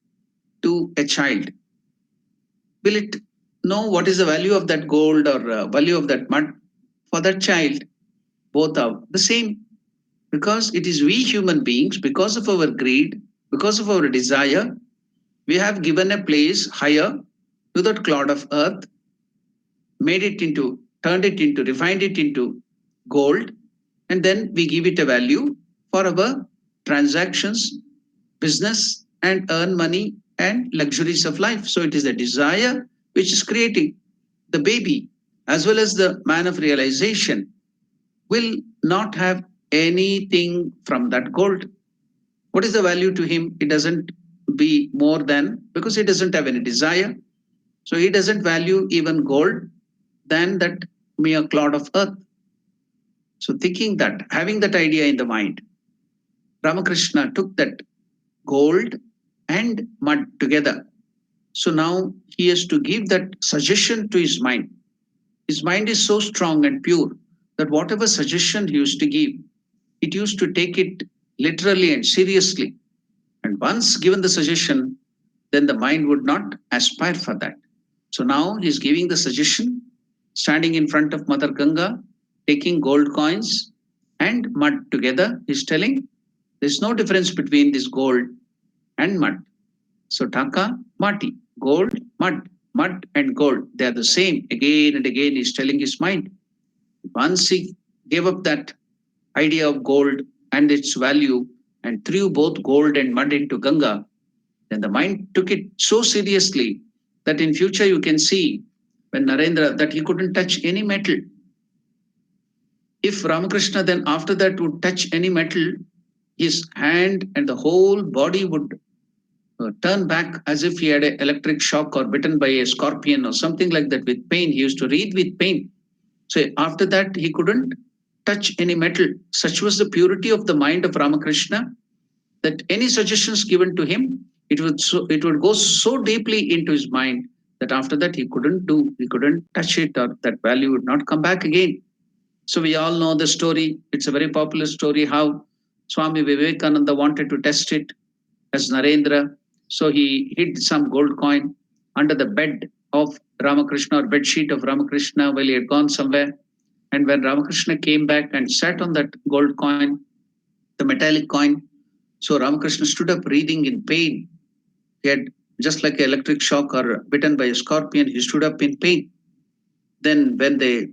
to a child. Will it know what is the value of that gold or value of that mud? For that child, both are the same because it is we human beings, because of our greed, because of our desire, we have given a place higher to that clod of earth, made it into, turned it into, refined it into gold, and then we give it a value for our transactions, business, and earn money and luxuries of life. So it is the desire which is creating the baby, as well as the man of realization, will not have anything from that gold. What is the value to him? It doesn't be more than because he doesn't have any desire. So he doesn't value even gold than that mere clod of earth. So thinking that, having that idea in the mind, Ramakrishna took that gold and mud together. So now he has to give that suggestion to his mind. His mind is so strong and pure that whatever suggestion he used to give, it used to take it literally and seriously. And once given the suggestion, then the mind would not aspire for that. So now he's giving the suggestion, standing in front of Mother Ganga, taking gold coins and mud together. He's telling there's no difference between this gold and mud. So taka, mati, gold, mud, mud and gold, they are the same. Again and again, he's telling his mind. Once he gave up that idea of gold and its value and threw both gold and mud into Ganga, then the mind took it so seriously that in future you can see when Narendra that he couldn't touch any metal. If Ramakrishna then after that would touch any metal, his hand and the whole body would turn back as if he had an electric shock or bitten by a scorpion or something like that with pain. He used to writhe with pain. So after that, he couldn't touch any metal. Such was the purity of the mind of Ramakrishna that any suggestions given to him, it would go so deeply into his mind that after that he couldn't touch it, or that value would not come back again. So we all know the story. It's a very popular story how Swami Vivekananda wanted to test it as Narendra. So he hid some gold coin under the bed of Ramakrishna or bed sheet of Ramakrishna while he had gone somewhere. And when Ramakrishna came back and sat on that gold coin, the metallic coin, so Ramakrishna stood up breathing in pain. He had just like an electric shock or bitten by a scorpion, he stood up in pain. Then when they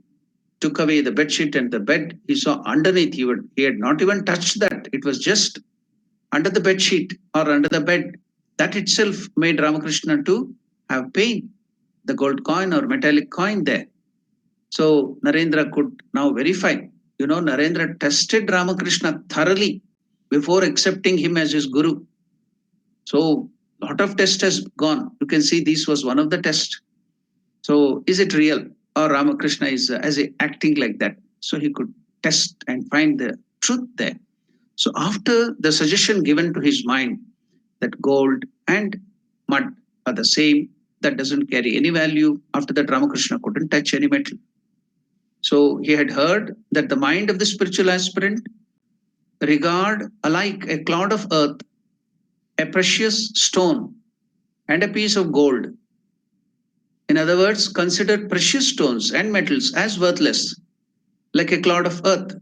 took away the bed sheet and the bed, he saw underneath, he had not even touched that. It was just under the bed sheet or under the bed. That itself made Ramakrishna to have pain, the gold coin or metallic coin there. So Narendra could now verify. Narendra tested Ramakrishna thoroughly before accepting him as his guru. So lot of test has gone. You can see this was one of the tests. So is it real or Ramakrishna is as a, acting like that? So he could test and find the truth there. So after the suggestion given to his mind that gold and mud are the same, that doesn't carry any value. After that, Ramakrishna couldn't touch any metal. So he had heard that the mind of the spiritual aspirant regard alike a clod of earth, a precious stone, and a piece of gold. In other words, consider precious stones and metals as worthless, like a clod of earth.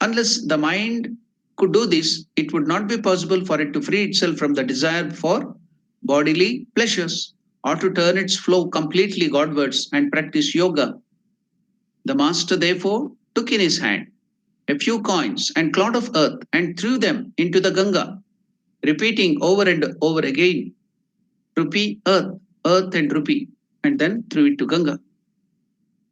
Unless the mind could do this, it would not be possible for it to free itself from the desire for bodily pleasures or to turn its flow completely Godwards and practice yoga. The master therefore took in his hand a few coins and clod of earth and threw them into the Ganga, repeating over and over again, rupee, earth, earth and rupee, and then threw it to Ganga.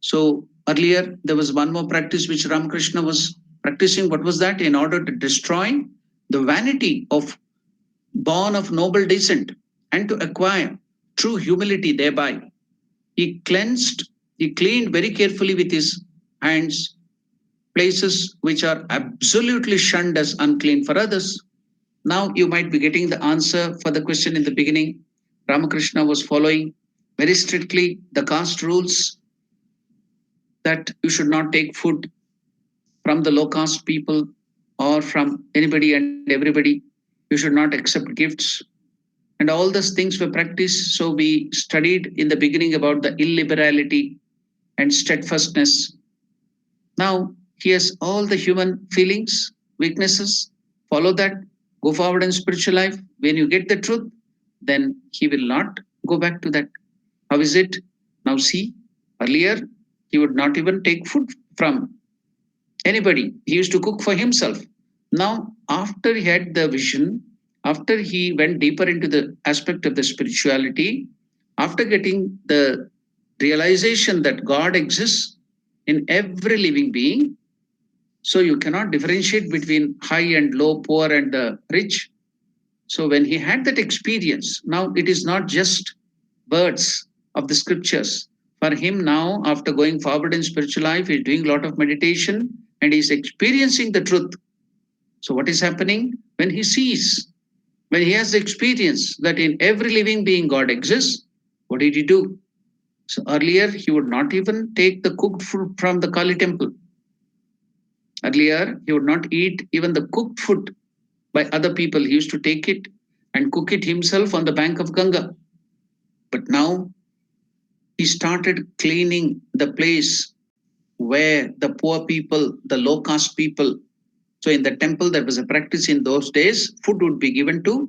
So earlier there was one more practice which Ramakrishna was practicing. What was that? In order to destroy the vanity of born of noble descent and to acquire true humility thereby. He cleaned very carefully with his hands places which are absolutely shunned as unclean for others. Now you might be getting the answer for the question in the beginning. Ramakrishna was following very strictly the caste rules that you should not take food from the low caste people or from anybody and everybody. You should not accept gifts. And all those things were practiced. So we studied in the beginning about the illiberality and steadfastness. Now he has all the human feelings, weaknesses. Follow that, go forward in spiritual life. When you get the truth, then he will not go back to that. How is it? Now see, earlier he would not even take food from anybody. He used to cook for himself. Now, after he had the vision, after he went deeper into the aspect of the spirituality, after getting the realization that God exists in every living being, so you cannot differentiate between high and low, poor and the rich. So when he had that experience, now it is not just words of the scriptures. For him now, after going forward in spiritual life, he's doing a lot of meditation and he's experiencing the truth. So, what is happening? When he sees, when he has the experience that in every living being God exists, what did he do? So, earlier he would not even take the cooked food from the Kali temple. Earlier, he would not eat even the cooked food by other people. He used to take it and cook it himself on the bank of Ganga. But now he started cleaning the place where the poor people, the low caste people. So in the temple, there was a practice in those days. Food would be given to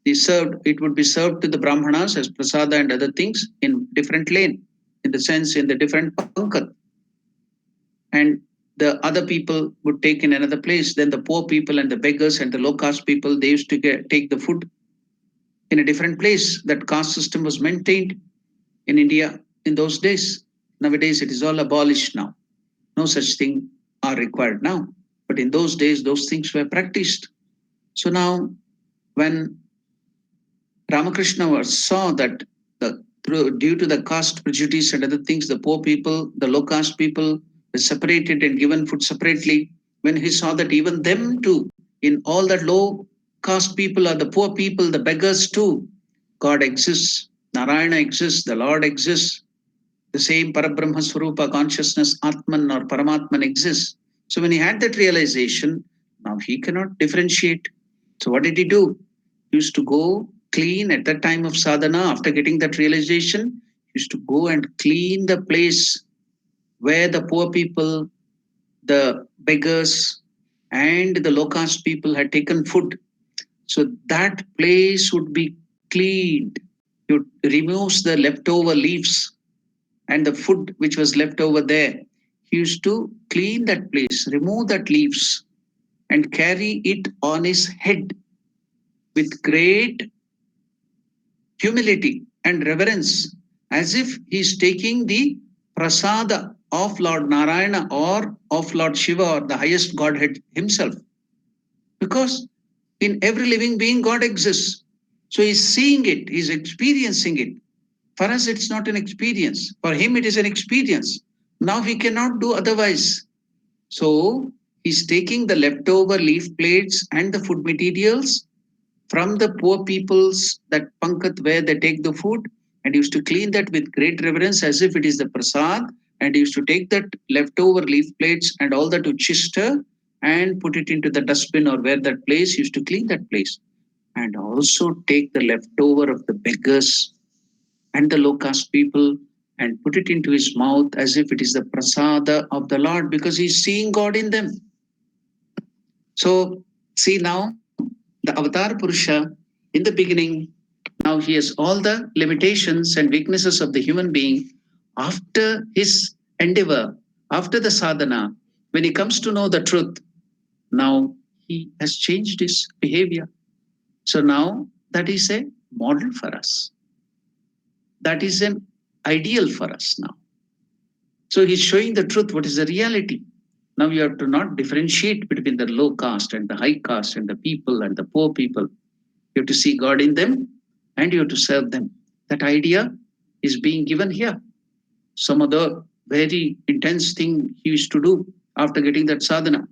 the served. It would be served to the brahmanas as prasada and other things in different lane, in the sense in the different pankat. And the other people would take in another place. Then the poor people and the beggars and the low caste people, they used to take the food in a different place. That caste system was maintained in India in those days. Nowadays, it is all abolished now. No such thing are required now. But in those days, those things were practiced. So now, when Ramakrishna saw that due to the caste prejudice and other things, the poor people, the low caste people were separated and given food separately. When he saw that even them too, in all that low caste people are the poor people, the beggars too, God exists, Narayana exists, the Lord exists, the same Parabrahma Swarupa consciousness, Atman or Paramatman exists. So when he had that realization, now he cannot differentiate. So what did he do? He used to go clean at that time of sadhana. After getting that realization, he used to go and clean the place where the poor people, the beggars, and the low caste people had taken food. So that place would be cleaned. He would removes the leftover leaves and the food which was left over there. He used to clean that place, remove that leaves, and carry it on his head with great humility and reverence, as if he's taking the prasada of Lord Narayana or of Lord Shiva or the highest Godhead himself. Because in every living being, God exists. So he's seeing it, he's experiencing it. For us, it's not an experience. For him, it is an experience. Now he cannot do otherwise. So he's taking the leftover leaf plates and the food materials from the poor people's that pankat where they take the food, and he used to clean that with great reverence as if it is the prasad, and he used to take that leftover leaf plates and all that uchista and put it into the dustbin or where that place. He used to clean that place and also take the leftover of the beggars and the low caste people and put it into his mouth as if it is the prasada of the Lord, because he's seeing God in them. So see now the Avatar Purusha in the beginning, now he has all the limitations and weaknesses of the human being. After his endeavor, after the sadhana, when he comes to know the truth, now he has changed his behavior. So now that is a model for us. That is an ideal for us now. So he's showing the truth, what is the reality. Now you have to not differentiate between the low caste and the high caste and the people and the poor people. You have to see God in them and you have to serve them. That idea is being given here. Some other very intense thing he used to do after getting that sadhana.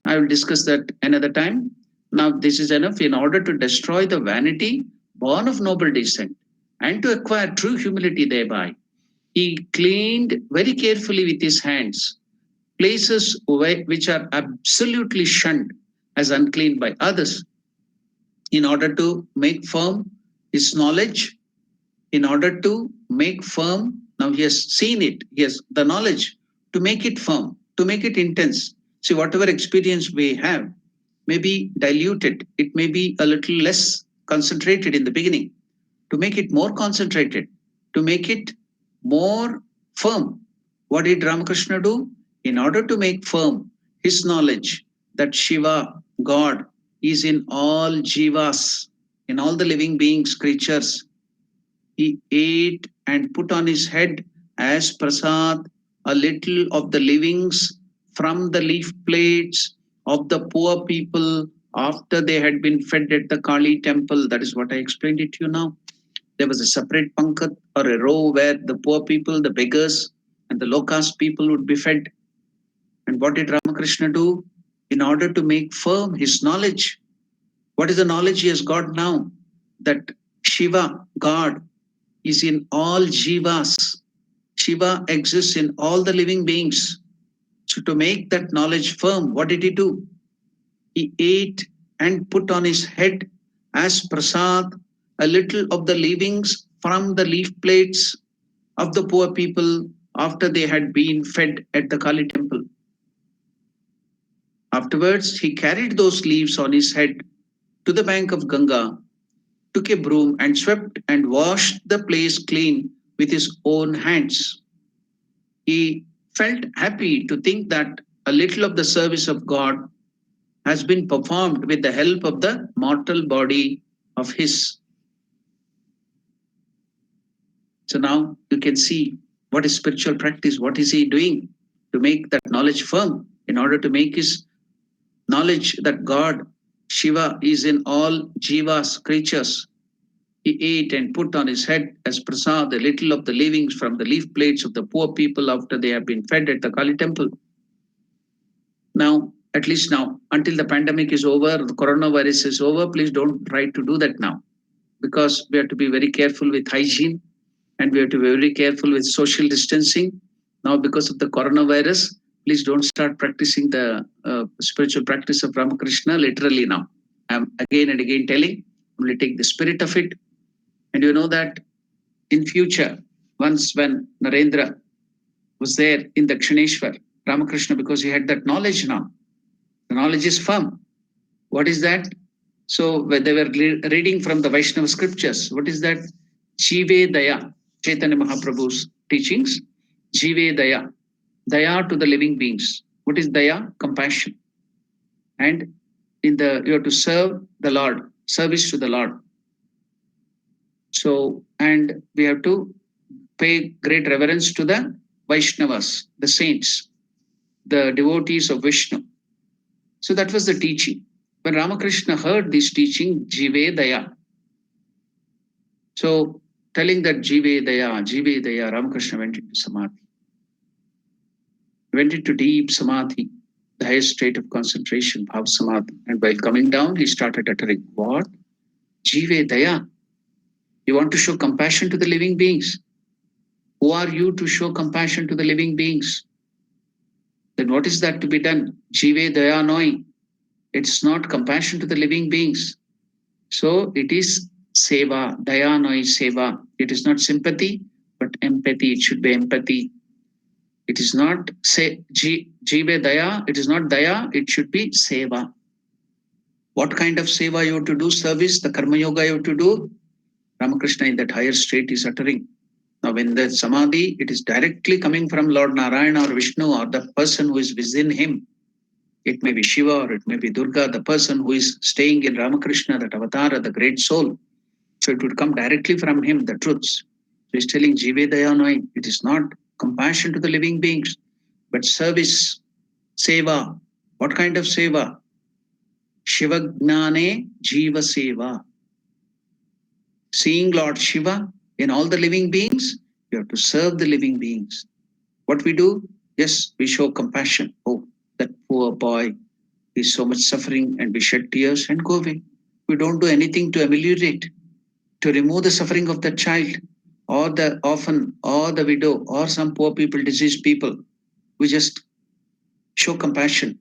I will discuss that another time. Now, this is enough. In order to destroy the vanity born of noble descent and to acquire true humility thereby, he cleaned very carefully with his hands places which are absolutely shunned as unclean by others, in order to make firm his knowledge, in order to make firm. Now he has seen it, he has the knowledge to make it firm, to make it intense. See, whatever experience we have may be diluted, it may be a little less concentrated in the beginning, to make it more concentrated, to make it more firm. What did Ramakrishna do? In order to make firm his knowledge that Shiva, God, is in all jivas, in all the living beings, creatures, he ate and put on his head as prasad a little of the livings from the leaf plates of the poor people after they had been fed at the Kali temple. That is what I explained it to you now. There was a separate pankat or a row where the poor people, the beggars, and the low caste people would be fed. And what did Ramakrishna do? In order to make firm his knowledge, what is the knowledge he has got now? That Shiva, God, is in all jivas. Shiva exists in all the living beings. So, to make that knowledge firm, what did he do? He ate and put on his head as prasad a little of the leavings from the leaf plates of the poor people after they had been fed at the Kali temple. Afterwards, he carried those leaves on his head to the bank of Ganga, took a broom and swept and washed the place clean with his own hands. He felt happy to think that a little of the service of God has been performed with the help of the mortal body of his. So now you can see what is spiritual practice, what is he doing to make that knowledge firm in order to make his knowledge that God, Shiva, is in all jivas, creatures. He ate and put on his head as prasad a little of the leavings from the leaf plates of the poor people after they have been fed at the Kali temple. Now, at least now, until the pandemic is over, the coronavirus is over, please don't try to do that now, because we have to be very careful with hygiene and we have to be very careful with social distancing. Now, because of the coronavirus, please don't start practicing the spiritual practice of Ramakrishna literally now. I'm again and again telling, only take the spirit of it. And you know that in future, once when Narendra was there in Dakshineshwar, Ramakrishna, because he had that knowledge now, the knowledge is firm. What is that? So when they were reading from the Vaishnava scriptures, what is that? Jive Daya, Chaitanya Mahaprabhu's teachings. Jive Daya, Daya to the living beings. What is Daya? Compassion. And in the you have to serve the Lord, service to the Lord. So, and we have to pay great reverence to the Vaishnavas, the saints, the devotees of Vishnu. So that was the teaching. When Ramakrishna heard this teaching, Jive Daya. So telling that Jive Daya, Ramakrishna went into Samadhi. Went into deep Samadhi, the highest state of concentration, Bhav Samadhi. And while coming down, he started uttering, what? Jive Daya. You want to show compassion to the living beings. Who are you to show compassion to the living beings? Then what is that to be done? Jive Daya Noi. It's not compassion to the living beings. So it is seva, Daya Noi seva. It is not sympathy, but empathy. It should be empathy. It is not say Jive Daya, it is not Daya, it should be seva. What kind of seva you have to do? Service, the karma yoga you have to do. Ramakrishna in that higher state is uttering. Now, when the samadhi, it is directly coming from Lord Narayana or Vishnu or the person who is within him. It may be Shiva or it may be Durga, the person who is staying in Ramakrishna, that avatar, the great soul. So it would come directly from him, the truths. So he's telling Jive Dayanoi, it is not compassion to the living beings, but service, seva. What kind of seva? Shiva Gnane Jiva Seva. Seeing Lord Shiva in all the living beings, you have to serve the living beings. What we do? Yes, we show compassion. Oh, that poor boy is so much suffering, and we shed tears and go away. We don't do anything to ameliorate, to remove the suffering of that child, or the orphan, or the widow, or some poor people, diseased people. We just show compassion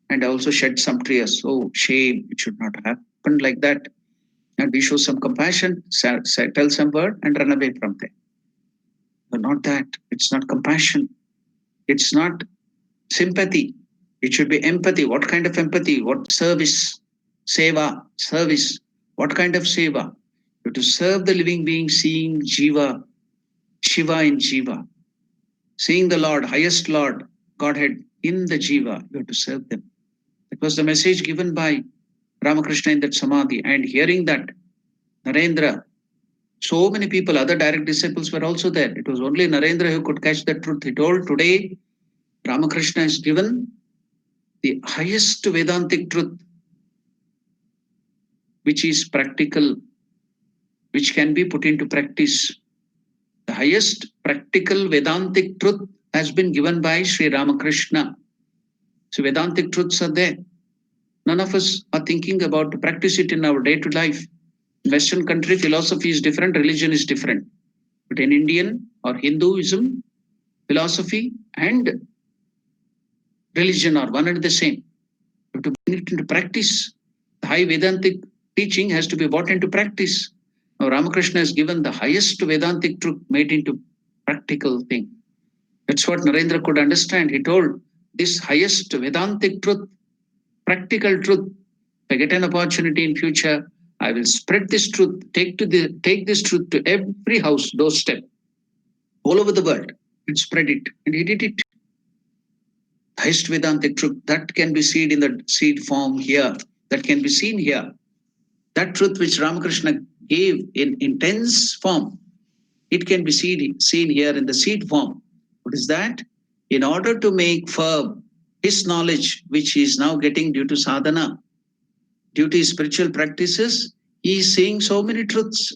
and also shed some tears. Oh, shame, it should not happen like that. And we show some compassion, tell some word, and run away from there. But not that. It's not compassion. It's not sympathy. It should be empathy. What kind of empathy? What service? Seva, service. What kind of seva? You have to serve the living being, seeing Jiva, Shiva in Jiva, seeing the Lord, highest Lord, Godhead in the Jiva. You have to serve them. That was the message given by Ramakrishna in that Samadhi. And hearing that, Narendra, so many people, other direct disciples were also there. It was only Narendra who could catch the truth. He told, today, Ramakrishna is given the highest Vedantic truth, which is practical, which can be put into practice. The highest practical Vedantic truth has been given by Sri Ramakrishna. So Vedantic truths are there. None of us are thinking about to practice it in our day-to-day life. In Western country, philosophy is different, religion is different. But in Indian or Hinduism, philosophy and religion are one and the same. You have to bring it into practice. The high Vedantic teaching has to be brought into practice. Now, Ramakrishna has given the highest Vedantic truth made into practical thing. That's what Narendra could understand. He told this highest Vedantic truth, practical truth. If I get an opportunity in future, I will spread this truth, take this truth to every house doorstep, all over the world, and spread it. And he did it. Highest Vedantic truth that can be seen in the seed form here, that can be seen here. That truth which Ramakrishna gave in intense form, it can be seen here in the seed form. What is that? In order to make firm his knowledge, which he is now getting due to sadhana, due to his spiritual practices, he is saying so many truths.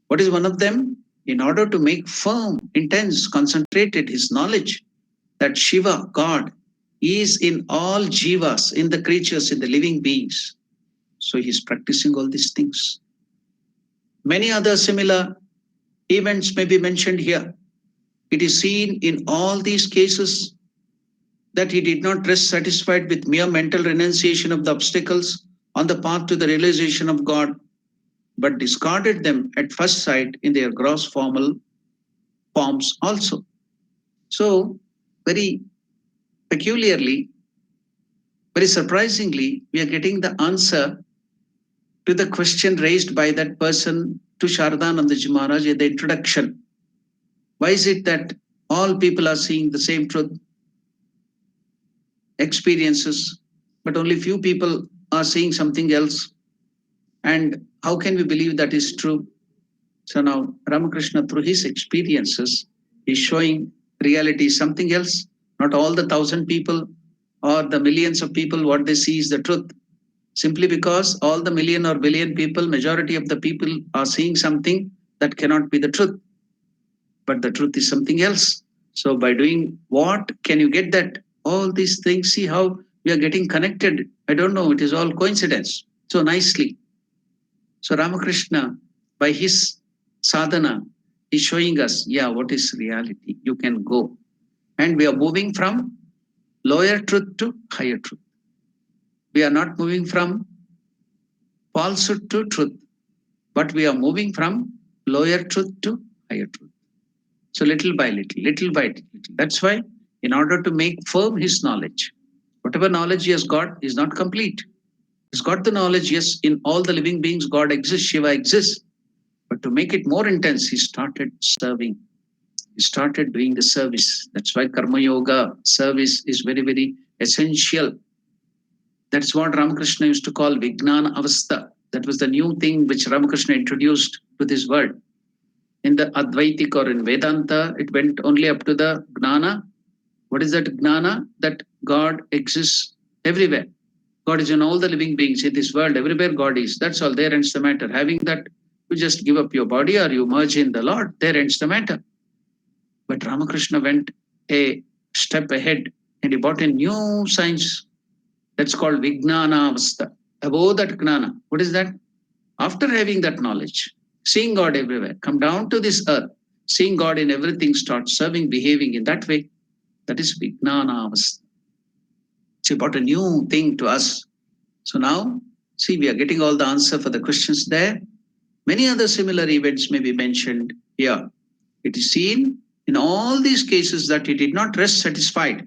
What is one of them? In order to make firm, intense, concentrated his knowledge that Shiva, God, is in all jivas, in the creatures, in the living beings. So he is practicing all these things. Many other similar events may be mentioned here. It is seen in all these cases that he did not rest satisfied with mere mental renunciation of the obstacles on the path to the realization of God, but discarded them at first sight in their gross formal forms also. So, very peculiarly, very surprisingly, we are getting the answer to the question raised by that person to Shardanandaji Maharaj in the introduction. Why is it that all people are seeing the same truth, experiences, but only few people are seeing something else? And how can we believe that is true? So now Ramakrishna, through his experiences, is showing reality is something else. Not all the 1,000 people or the millions of people, what they see is the truth. Simply because all the million or billion people, majority of the people are seeing something that cannot be the truth. But the truth is something else. So by doing what can you get that? All these things, see how we are getting connected. I don't know, it is all coincidence. So nicely. So Ramakrishna, by his sadhana, is showing us, yeah, what is reality? You can go. And we are moving from lower truth to higher truth. We are not moving from falsehood to truth, but we are moving from lower truth to higher truth. So little by little by little. That's why, in order to make firm his knowledge, whatever knowledge he has got is not complete. He's got the knowledge, yes, in all the living beings, God exists, Shiva exists. But to make it more intense, he started serving. He started doing the service. That's why Karma Yoga service is very, very essential. That's what Ramakrishna used to call Vijnana Avastha. That was the new thing which Ramakrishna introduced to this world. In the Advaitic or in Vedanta, it went only up to the Gnana. What is that Gnana? That God exists everywhere. God is in all the living beings in this world. Everywhere God is. That's all. There ends the matter. Having that, you just give up your body or you merge in the Lord. There ends the matter. But Ramakrishna went a step ahead and he brought in new science that's called Vijnana Avastha. Above that Gnana. What is that? After having that knowledge, seeing God everywhere, come down to this earth, seeing God in everything, start serving, behaving in that way. That is Vijnana Avastha. She brought a new thing to us. So now, see, we are getting all the answer for the questions there. Many other similar events may be mentioned here. It is seen in all these cases that he did not rest satisfied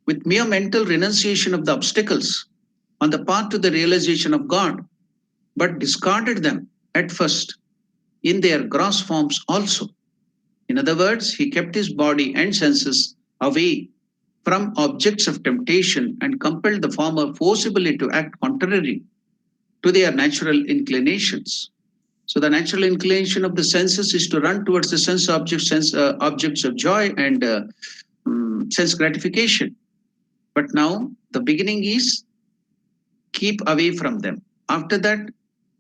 with mere mental renunciation of the obstacles on the path to the realization of God, but discarded them at first in their gross forms also. In other words, he kept his body and senses away from objects of temptation and compelled the former forcibly to act contrary to their natural inclinations. So the natural inclination of the senses is to run towards the sense objects, objects of joy and sense gratification. But now the beginning is keep away from them. After that,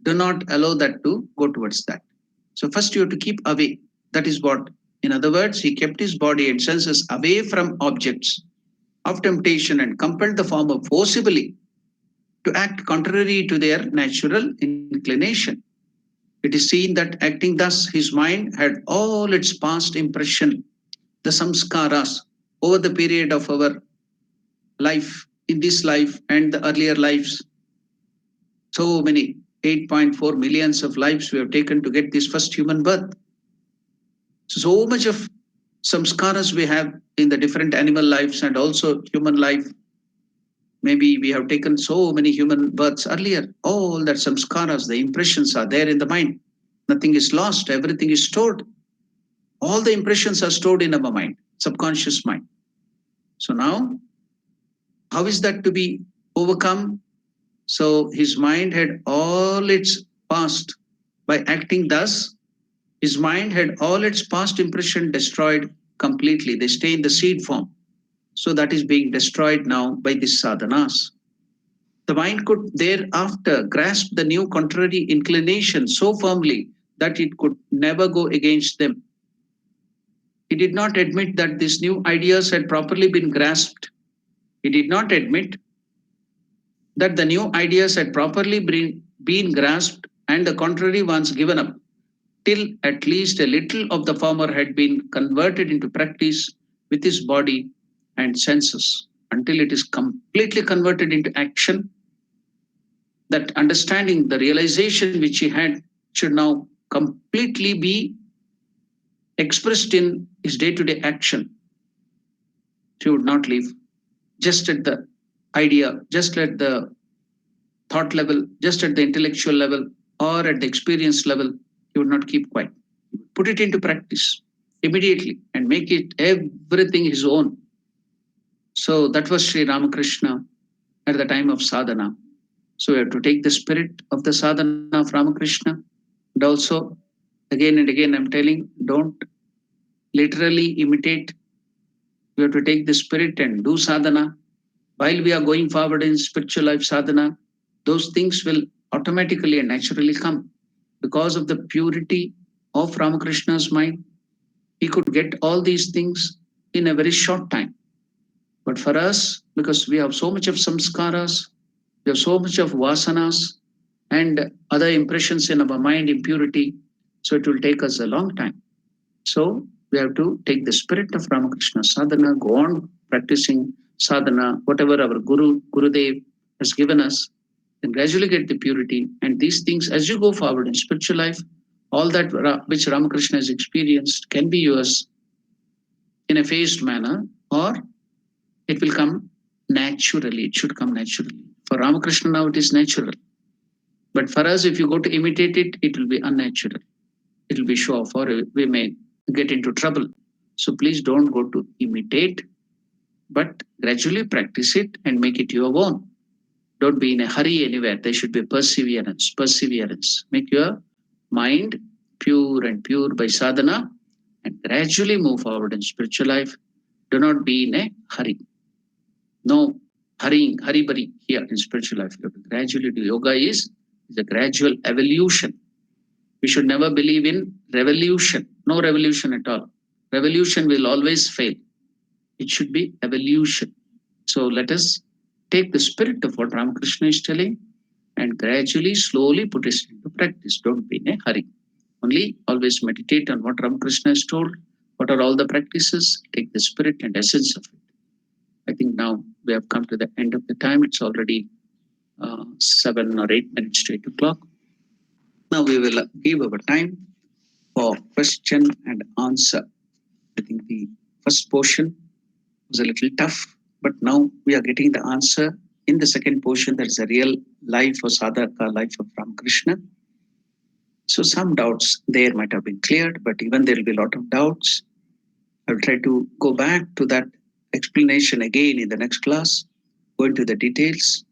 do not allow that to go towards that. So first you have to keep away. That is what, in other words, he kept his body and senses away from objects of temptation and compelled the former forcibly to act contrary to their natural inclination. It is seen that acting thus, his mind had all its past impression, the samskaras, over the period of our life, in this life and the earlier lives. So many 8.4 millions of lives we have taken to get this first human birth. So much of samskaras we have in the different animal lives and also human life. Maybe we have taken so many human births earlier. All that samskaras, the impressions are there in the mind. Nothing is lost, everything is stored. All the impressions are stored in our mind, subconscious mind. So now, how is that to be overcome? So his mind had all its past. By acting thus, his mind had all its past impression destroyed completely. They stay in the seed form. So that is being destroyed now by these sadhanas. The mind could thereafter grasp the new contrary inclination so firmly that it could never go against them. He did not admit that these new ideas had properly been grasped. He did not admit that the new ideas had properly been grasped and the contrary ones given up, till at least a little of the former had been converted into practice with his body and senses, until it is completely converted into action. That understanding, the realization which he had, should now completely be expressed in his day to day action. He would not leave just at the idea, just at the thought level, just at the intellectual level, or at the experience level. He would not keep quiet. Put it into practice immediately and make it everything his own. So that was Sri Ramakrishna at the time of sadhana. So we have to take the spirit of the sadhana of Ramakrishna. And also, again and again, I'm telling, don't literally imitate. We have to take the spirit and do sadhana. While we are going forward in spiritual life sadhana, those things will automatically and naturally come. Because of the purity of Ramakrishna's mind, he could get all these things in a very short time. But for us, because we have so much of samskaras, we have so much of vasanas and other impressions in our mind, impurity, so it will take us a long time. So we have to take the spirit of Ramakrishna sadhana, go on practicing sadhana, whatever our Gurudev has given us, and gradually get the purity. And these things, as you go forward in spiritual life, all that which Ramakrishna has experienced can be yours in a phased manner, or it will come naturally. It should come naturally. For Ramakrishna now it is natural. But for us, if you go to imitate it, it will be unnatural. It will be show off, or we may get into trouble. So please don't go to imitate, but gradually practice it and make it your own. Don't be in a hurry anywhere. There should be perseverance, perseverance. Make your mind pure and pure by sadhana and gradually move forward in spiritual life. Do not be in a hurry. No hurrying, hurry burry here in spiritual life. You have to gradually do. Yoga is a gradual evolution. We should never believe in revolution. No revolution at all. Revolution will always fail. It should be evolution. So let us take the spirit of what Ramakrishna is telling and gradually, slowly put it into practice. Don't be in a hurry. Only always meditate on what Ramakrishna has told. What are all the practices? Take the spirit and essence of it. I think now we have come to the end of the time. It's already 7 or 8 minutes to 8 o'clock. Now we will give our time for question and answer. I think the first portion was a little tough, but now we are getting the answer in the second portion. That is a real life of sadhaka, life of Ramakrishna. So some doubts there might have been cleared, but even there will be a lot of doubts. I will try to go back to that explanation again in the next class, go into the details,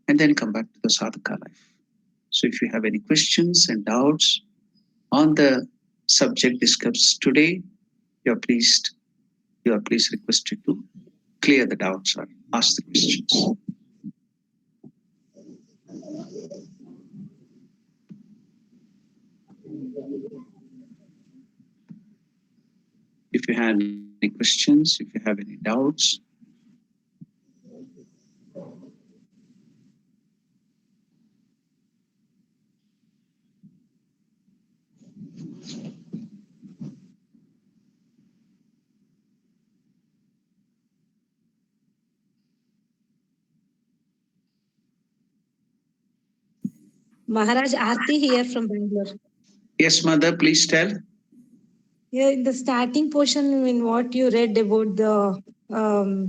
and then come back to the sadhaka life. So if you have any questions and doubts on the subject discussed today, you are pleased requested to clear the doubts or ask the questions. you have any questions, if you have any doubts. Maharaj, Aarti here from Bangalore. Yes, mother, please tell. Yeah, in the starting portion, in what you read about the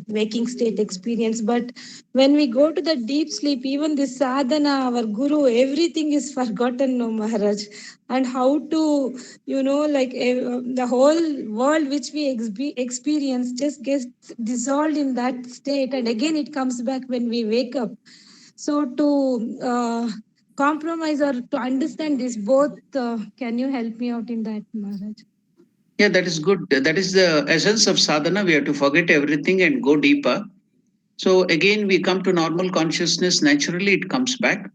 waking state experience, but when we go to the deep sleep, even the sadhana, our guru, everything is forgotten, no Maharaj. And how to, like the whole world which we experience just gets dissolved in that state, and again it comes back when we wake up. So to compromise or to understand this both, can you help me out in that, Maharaj? Yeah, that is good. That is the essence of sadhana. We have to forget everything and go deeper. So again, we come to normal consciousness. Naturally, it comes back.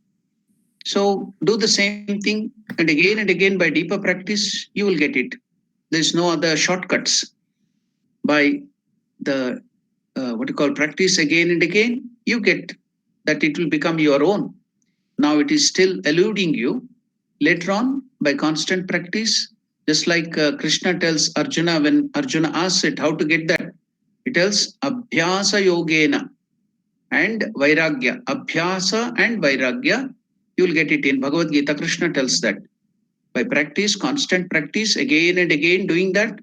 So do the same thing, and again by deeper practice, you will get it. There's no other shortcuts. By the what you call practice again and again, you get that it will become your own. Now it is still eluding you. Later on, by constant practice, just like Krishna tells Arjuna when Arjuna asks it how to get that, he tells Abhyasa Yogena and Vairagya. Abhyasa and Vairagya, you will get it in Bhagavad Gita. Krishna tells that by practice, constant practice, again and again doing that,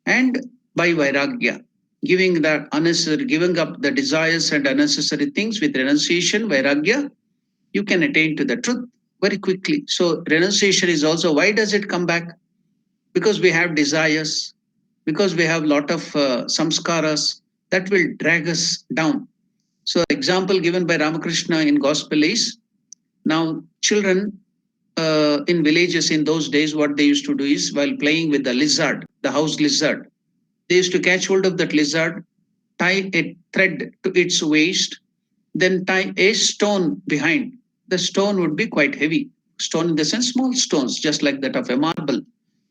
and by Vairagya, giving that unnecessary, giving up the desires and unnecessary things with renunciation, Vairagya, you can attain to the truth very quickly. So renunciation is also, why does it come back? Because we have desires, because we have lot of samskaras that will drag us down. So example given by Ramakrishna in gospel is, now children in villages in those days, what they used to do is, while playing with the lizard, the house lizard, they used to catch hold of that lizard, tie a thread to its waist, then tie a stone behind. The stone would be quite heavy. Stone in the sense, small stones, just like that of a marble.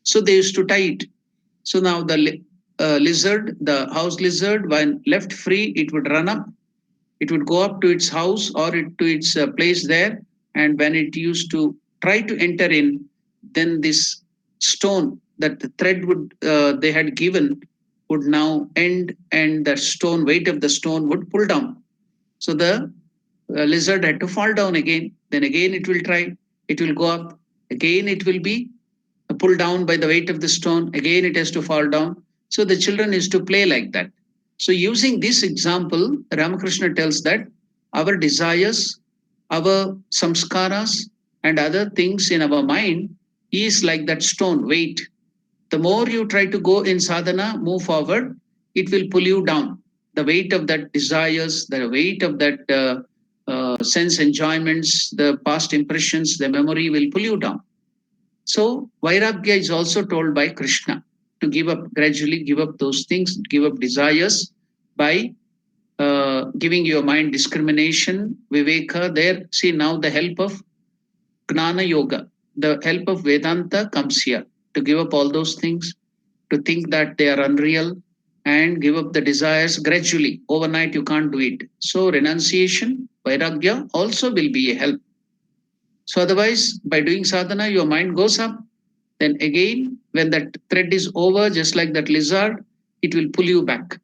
So they used to tie it. So now the lizard, the house lizard, when left free, it would run up. It would go up to its house or to its place there. And when it used to try to enter in, then this stone that the thread would they had given would now end, and the stone weight of the stone would pull down. So the lizard had to fall down again. Then again it will try. It will go up. Again it will be pulled down by the weight of the stone. Again it has to fall down. So the children is to play like that. So using this example, Ramakrishna tells that our desires, our samskaras, and other things in our mind is like that stone weight. The more you try to go in sadhana, move forward, it will pull you down. The weight of that desires, the weight of that sense enjoyments, the past impressions, the memory will pull you down. So Vairagya is also told by Krishna to give up, gradually give up those things, give up desires by giving your mind discrimination, Viveka. There, see now the help of Gnana Yoga, the help of Vedanta comes here to give up all those things, to think that they are unreal, and give up the desires gradually. Overnight, you can't do it. So, renunciation, Vairagya also will be a help. So, otherwise, by doing sadhana, your mind goes up. Then again, when that thread is over, just like that lizard, it will pull you back.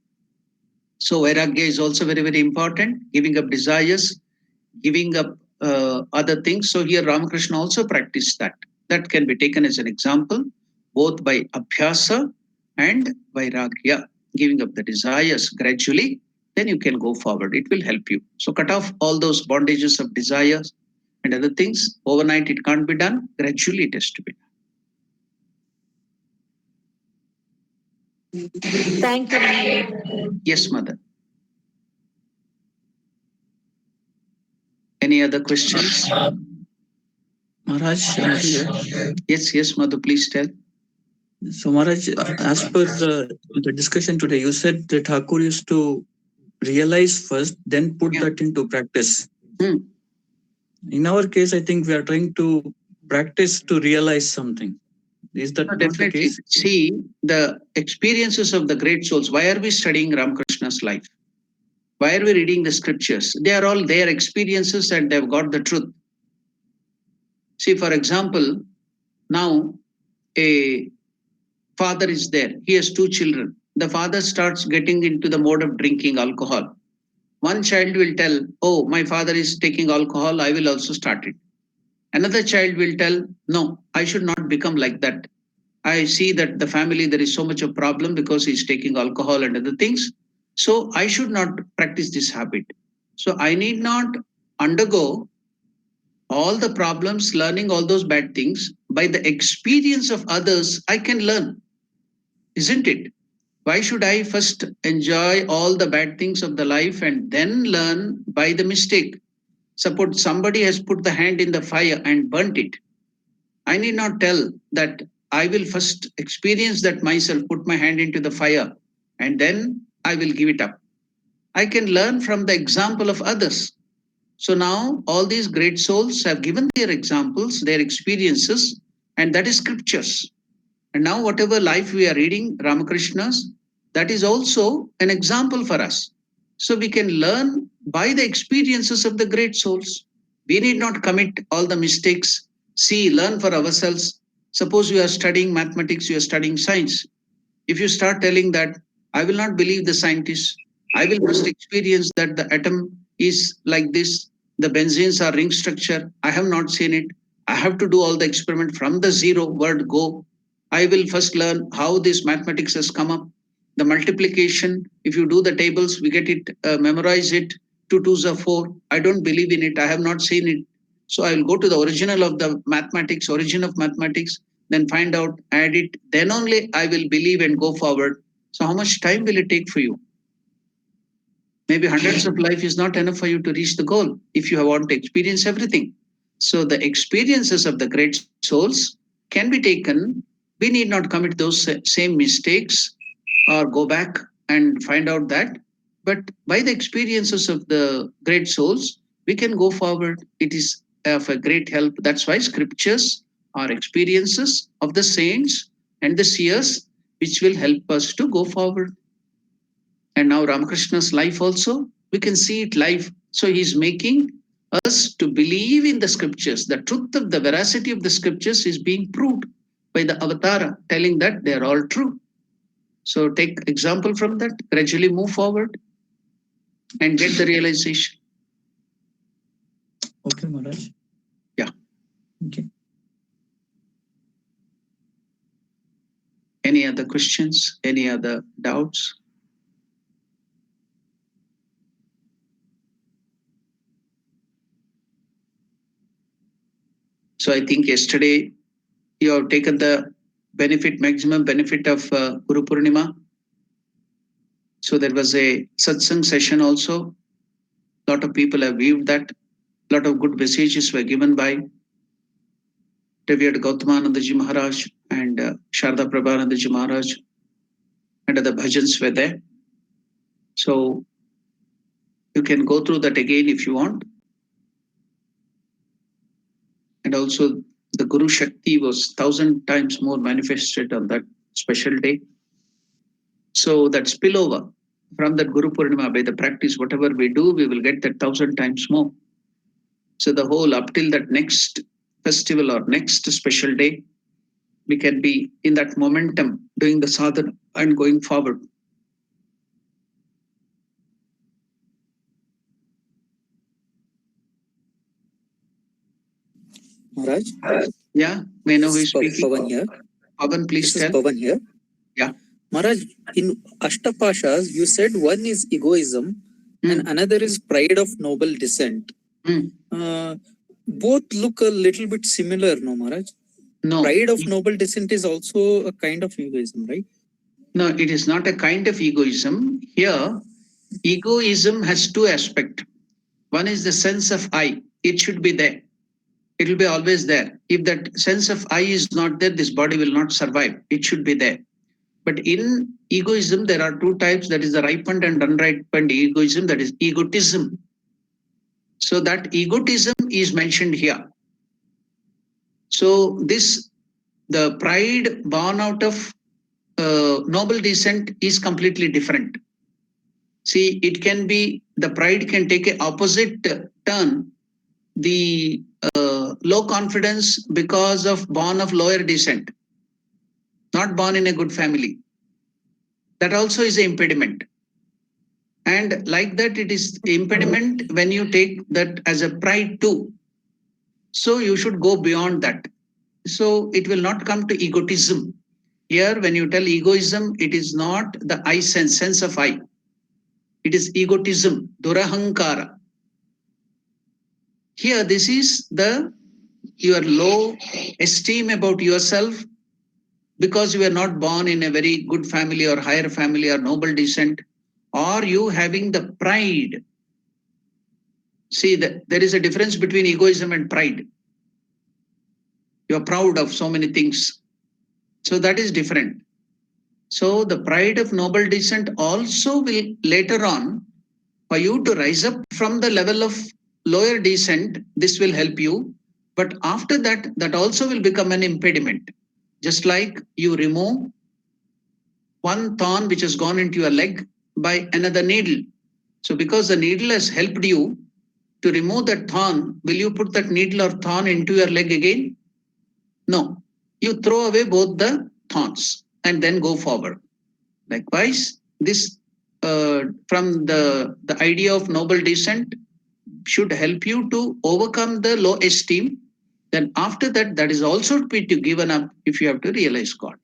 So, Vairagya is also very, very important, giving up desires, giving up other things. So here Ramakrishna also practiced that. That can be taken as an example, both by abhyasa and vairagya, giving up the desires gradually, then you can go forward. It will help you. So cut off all those bondages of desires and other things. Overnight it can't be done. Gradually it has to be done. Thank you. Yes, mother. Any other questions? Maharaj, Yes, Madhu, please tell. So, Maharaj, as per the discussion today, you said that Thakur used to realize first, then put that into practice. In our case, I think we are trying to practice to realize something. Is that not the Definitely. case? See, the experiences of the great souls. Why are we studying Ramakrishna's life? Why are we reading the scriptures? They are all their experiences and they've got the truth. See, for example, now a father is there. He has two children. The father starts getting into the mode of drinking alcohol. One child will tell, oh, my father is taking alcohol, I will also start it. Another child will tell, no, I should not become like that. I see that the family, there is so much of problem because he's taking alcohol and other things. So I should not practice this habit. So I need not undergo all the problems, learning all those bad things. By the experience of others, I can learn, isn't it? Why should I first enjoy all the bad things of the life and then learn by the mistake? Suppose somebody has put the hand in the fire and burnt it. I need not tell that I will first experience that myself, put my hand into the fire, and then I will give it up. I can learn from the example of others. So now all these great souls have given their examples, their experiences, and that is scriptures. And now whatever life we are reading, Ramakrishna's, that is also an example for us. So we can learn by the experiences of the great souls. We need not commit all the mistakes. See, learn for ourselves. Suppose you are studying mathematics, you are studying science. If you start telling that, I will not believe the scientists, I will first experience that the atom is like this, the benzenes are ring structure, I have not seen it. I have to do all the experiment from the zero word go. I will first learn how this mathematics has come up. The multiplication, if you do the tables, we get it, memorize it, 2 twos are 4. I don't believe in it, I have not seen it. So I will go to the original of the mathematics, origin of mathematics, then find out, add it, then only I will believe and go forward. So how much time will it take for you? Maybe hundreds of life is not enough for you to reach the goal if you want to experience everything. So the experiences of the great souls can be taken. We need not commit those same mistakes or go back and find out that. But by the experiences of the great souls, we can go forward. It is of a great help. That's why scriptures are experiences of the saints and the seers, which will help us to go forward. And now Ramakrishna's life also, we can see it live. So he's making us to believe in the scriptures. The truth of the veracity of the scriptures is being proved by the avatara, telling that they are all true. So take example from that, gradually move forward and get the realization. Okay, Maharaj. Yeah. Okay. Any other questions? Any other doubts? So I think yesterday you have taken the benefit, maximum benefit of Guru Purnima. So there was a satsang session also. A lot of people have viewed that. A lot of good messages were given by revered Gautamanandaji Maharaj and Sharda Prabhanandaji Maharaj, and other bhajans were there. So you can go through that again if you want. And also the Guru Shakti was 1,000 times more manifested on that special day. So that spillover from that Guru Purnima, by the practice, whatever we do, we will get that 1,000 times more. So the whole up till that next festival or next special day, we can be in that momentum, doing the sadhana and going forward. Maharaj? Yeah, may I know who is This is speaking? Pavan here. Pavan, please This is tell. Pavan here. Yeah. Maharaj, in Ashtapashas, you said one is egoism and another is pride of noble descent. Both look a little bit similar, no, Maharaj? No. Pride of noble descent is also a kind of egoism, right? No, it is not a kind of egoism. Here, egoism has two aspects. One is the sense of I. It should be there. It will be always there. If that sense of I is not there, this body will not survive. It should be there. But in egoism, there are two types. That is the ripened and unripened egoism. That is egotism. So that egotism is mentioned here. So this The pride born out of noble descent is completely different. See, it can be, the pride can take a opposite turn. The low confidence because of born of lower descent, not born in a good family. That also is an impediment. And like that, it is impediment when you take that as a pride too. So you should go beyond that. So it will not come to egotism. Here, when you tell egoism, it is not the I sense of I. It is egotism, durahankara. Here, this is your low esteem about yourself because you were not born in a very good family or higher family or noble descent, or you having the pride. See, there is a difference between egoism and pride. You are proud of so many things. So that is different. So the pride of noble descent also will later on, for you to rise up from the level of lower descent, this will help you. But after that, that also will become an impediment. Just like you remove one thorn which has gone into your leg by another needle. So because the needle has helped you to remove that thorn, will you put that needle or thorn into your leg again? No. You throw away both the thorns and then go forward. Likewise, this from the idea of noble descent should help you to overcome the low esteem. Then after that, that is also to be given up if you have to realize God.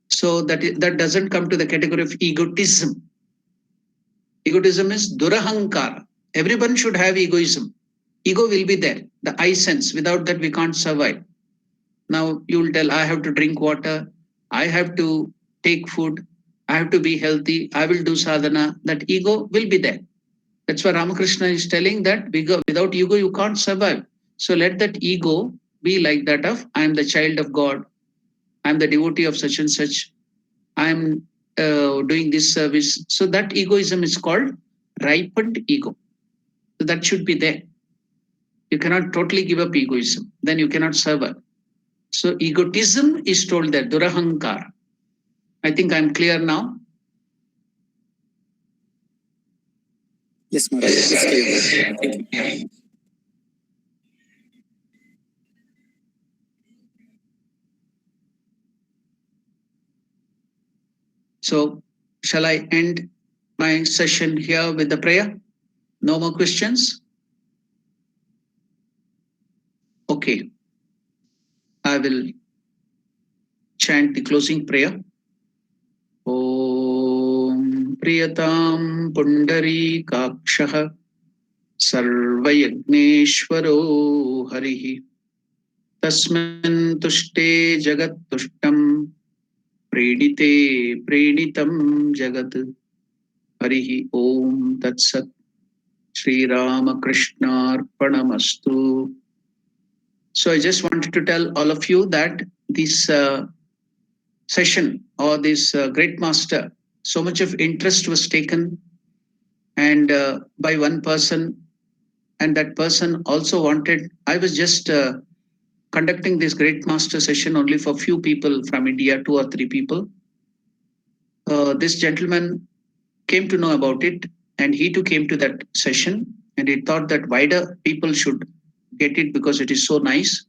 So that doesn't come to the category of egotism. Egotism is durahankara. Everyone should have egoism. Ego will be there, the I sense. Without that, we can't survive. Now you will tell, I have to drink water, I have to take food, I have to be healthy, I will do sadhana. That ego will be there. That's why Ramakrishna is telling that without ego, you can't survive. So let that ego be like that of, I am the child of God, I am the devotee of such and such, I am doing this service. So that egoism is called ripened ego. So that should be there. You cannot totally give up egoism. Then you cannot survive. So egotism is told there, durahankar. I think I'm clear now. Yes, Maharaj. It's clear. Thank you. So shall I end my session here with the prayer? No more questions? Okay. I will chant the closing prayer. Om Priyatam Pundari Kakshah Sarvayagneshwaro Harihi Tasmin Tushte Jagat Tushtam Predite Preditam Jagat Harihi Om Tatsat Sri Ramakrishna Arpanamastu. So I just wanted to tell all of you that this session or this great master, so much of interest was taken and by one person, and that person also wanted, I was just conducting this great master session only for few people from India, 2 or 3 people. This gentleman came to know about it and he too came to that session and he thought that wider people should get it because it is so nice.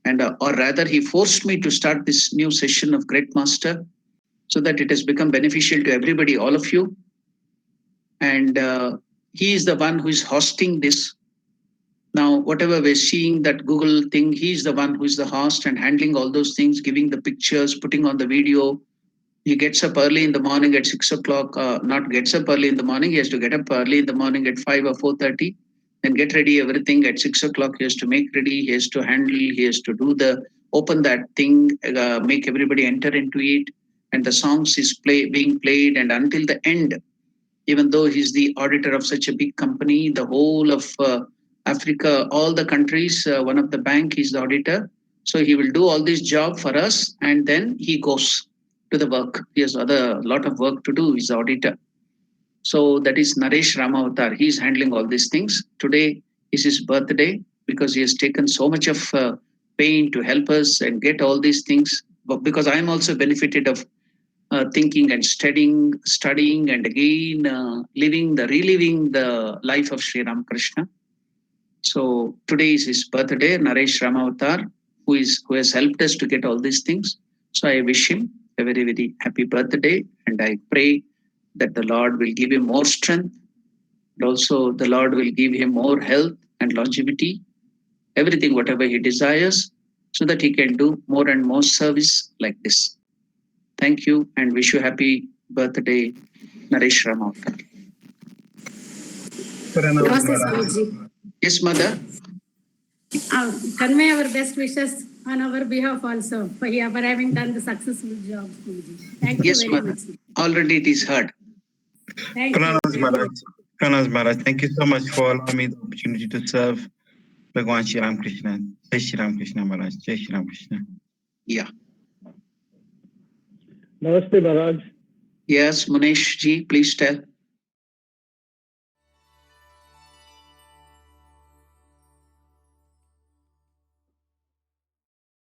And or rather he forced me to start this new session of great master so that it has become beneficial to everybody, all of you. And he is the one who is hosting this. Now, whatever we're seeing, that Google thing, he's the one who is the host and handling all those things, giving the pictures, putting on the video. He gets up early in the morning at 6 o'clock, not gets up early in the morning. He has to get up early in the morning at 5 or 4:30 and get ready everything at 6 o'clock. He has to make ready, he has to handle, he has to do open that thing, make everybody enter into it. And the songs is being played and until the end, even though he's the auditor of such a big company, the whole of Africa, all the countries, one of the bank is the auditor. So he will do all this job for us and then he goes to the work. He has a lot of work to do, he's the auditor. So that is Naresh Ramavatar. He's handling all these things. Today is his birthday because he has taken so much of pain to help us and get all these things. But because I'm also benefited of thinking and studying and again reliving the life of Sri Ramakrishna. So today is his birthday, Naresh Ramavatar, who has helped us to get all these things. So I wish him a very, very happy birthday, and I pray that the Lord will give him more strength, and also the Lord will give him more health and longevity, everything whatever he desires, so that he can do more and more service like this. Thank you and wish you happy birthday, Naresh Ramavatar. Namaste, Swamiji. Yes, mother. Convey our best wishes on our behalf also for having done the successful job, Swamiji. Thank Yes, you very mother. much. Already it is heard. Thank you. Pranam Maharaj. Pranam Maharaj, thank you so much for allowing me the opportunity to serve Bhagwan Shri Ram Krishna. Jai Shri Ram Krishna Maharaj. Jai Shri Ram Krishna. Yeah. Namaste, Maharaj. Yes, Munesh ji, please tell.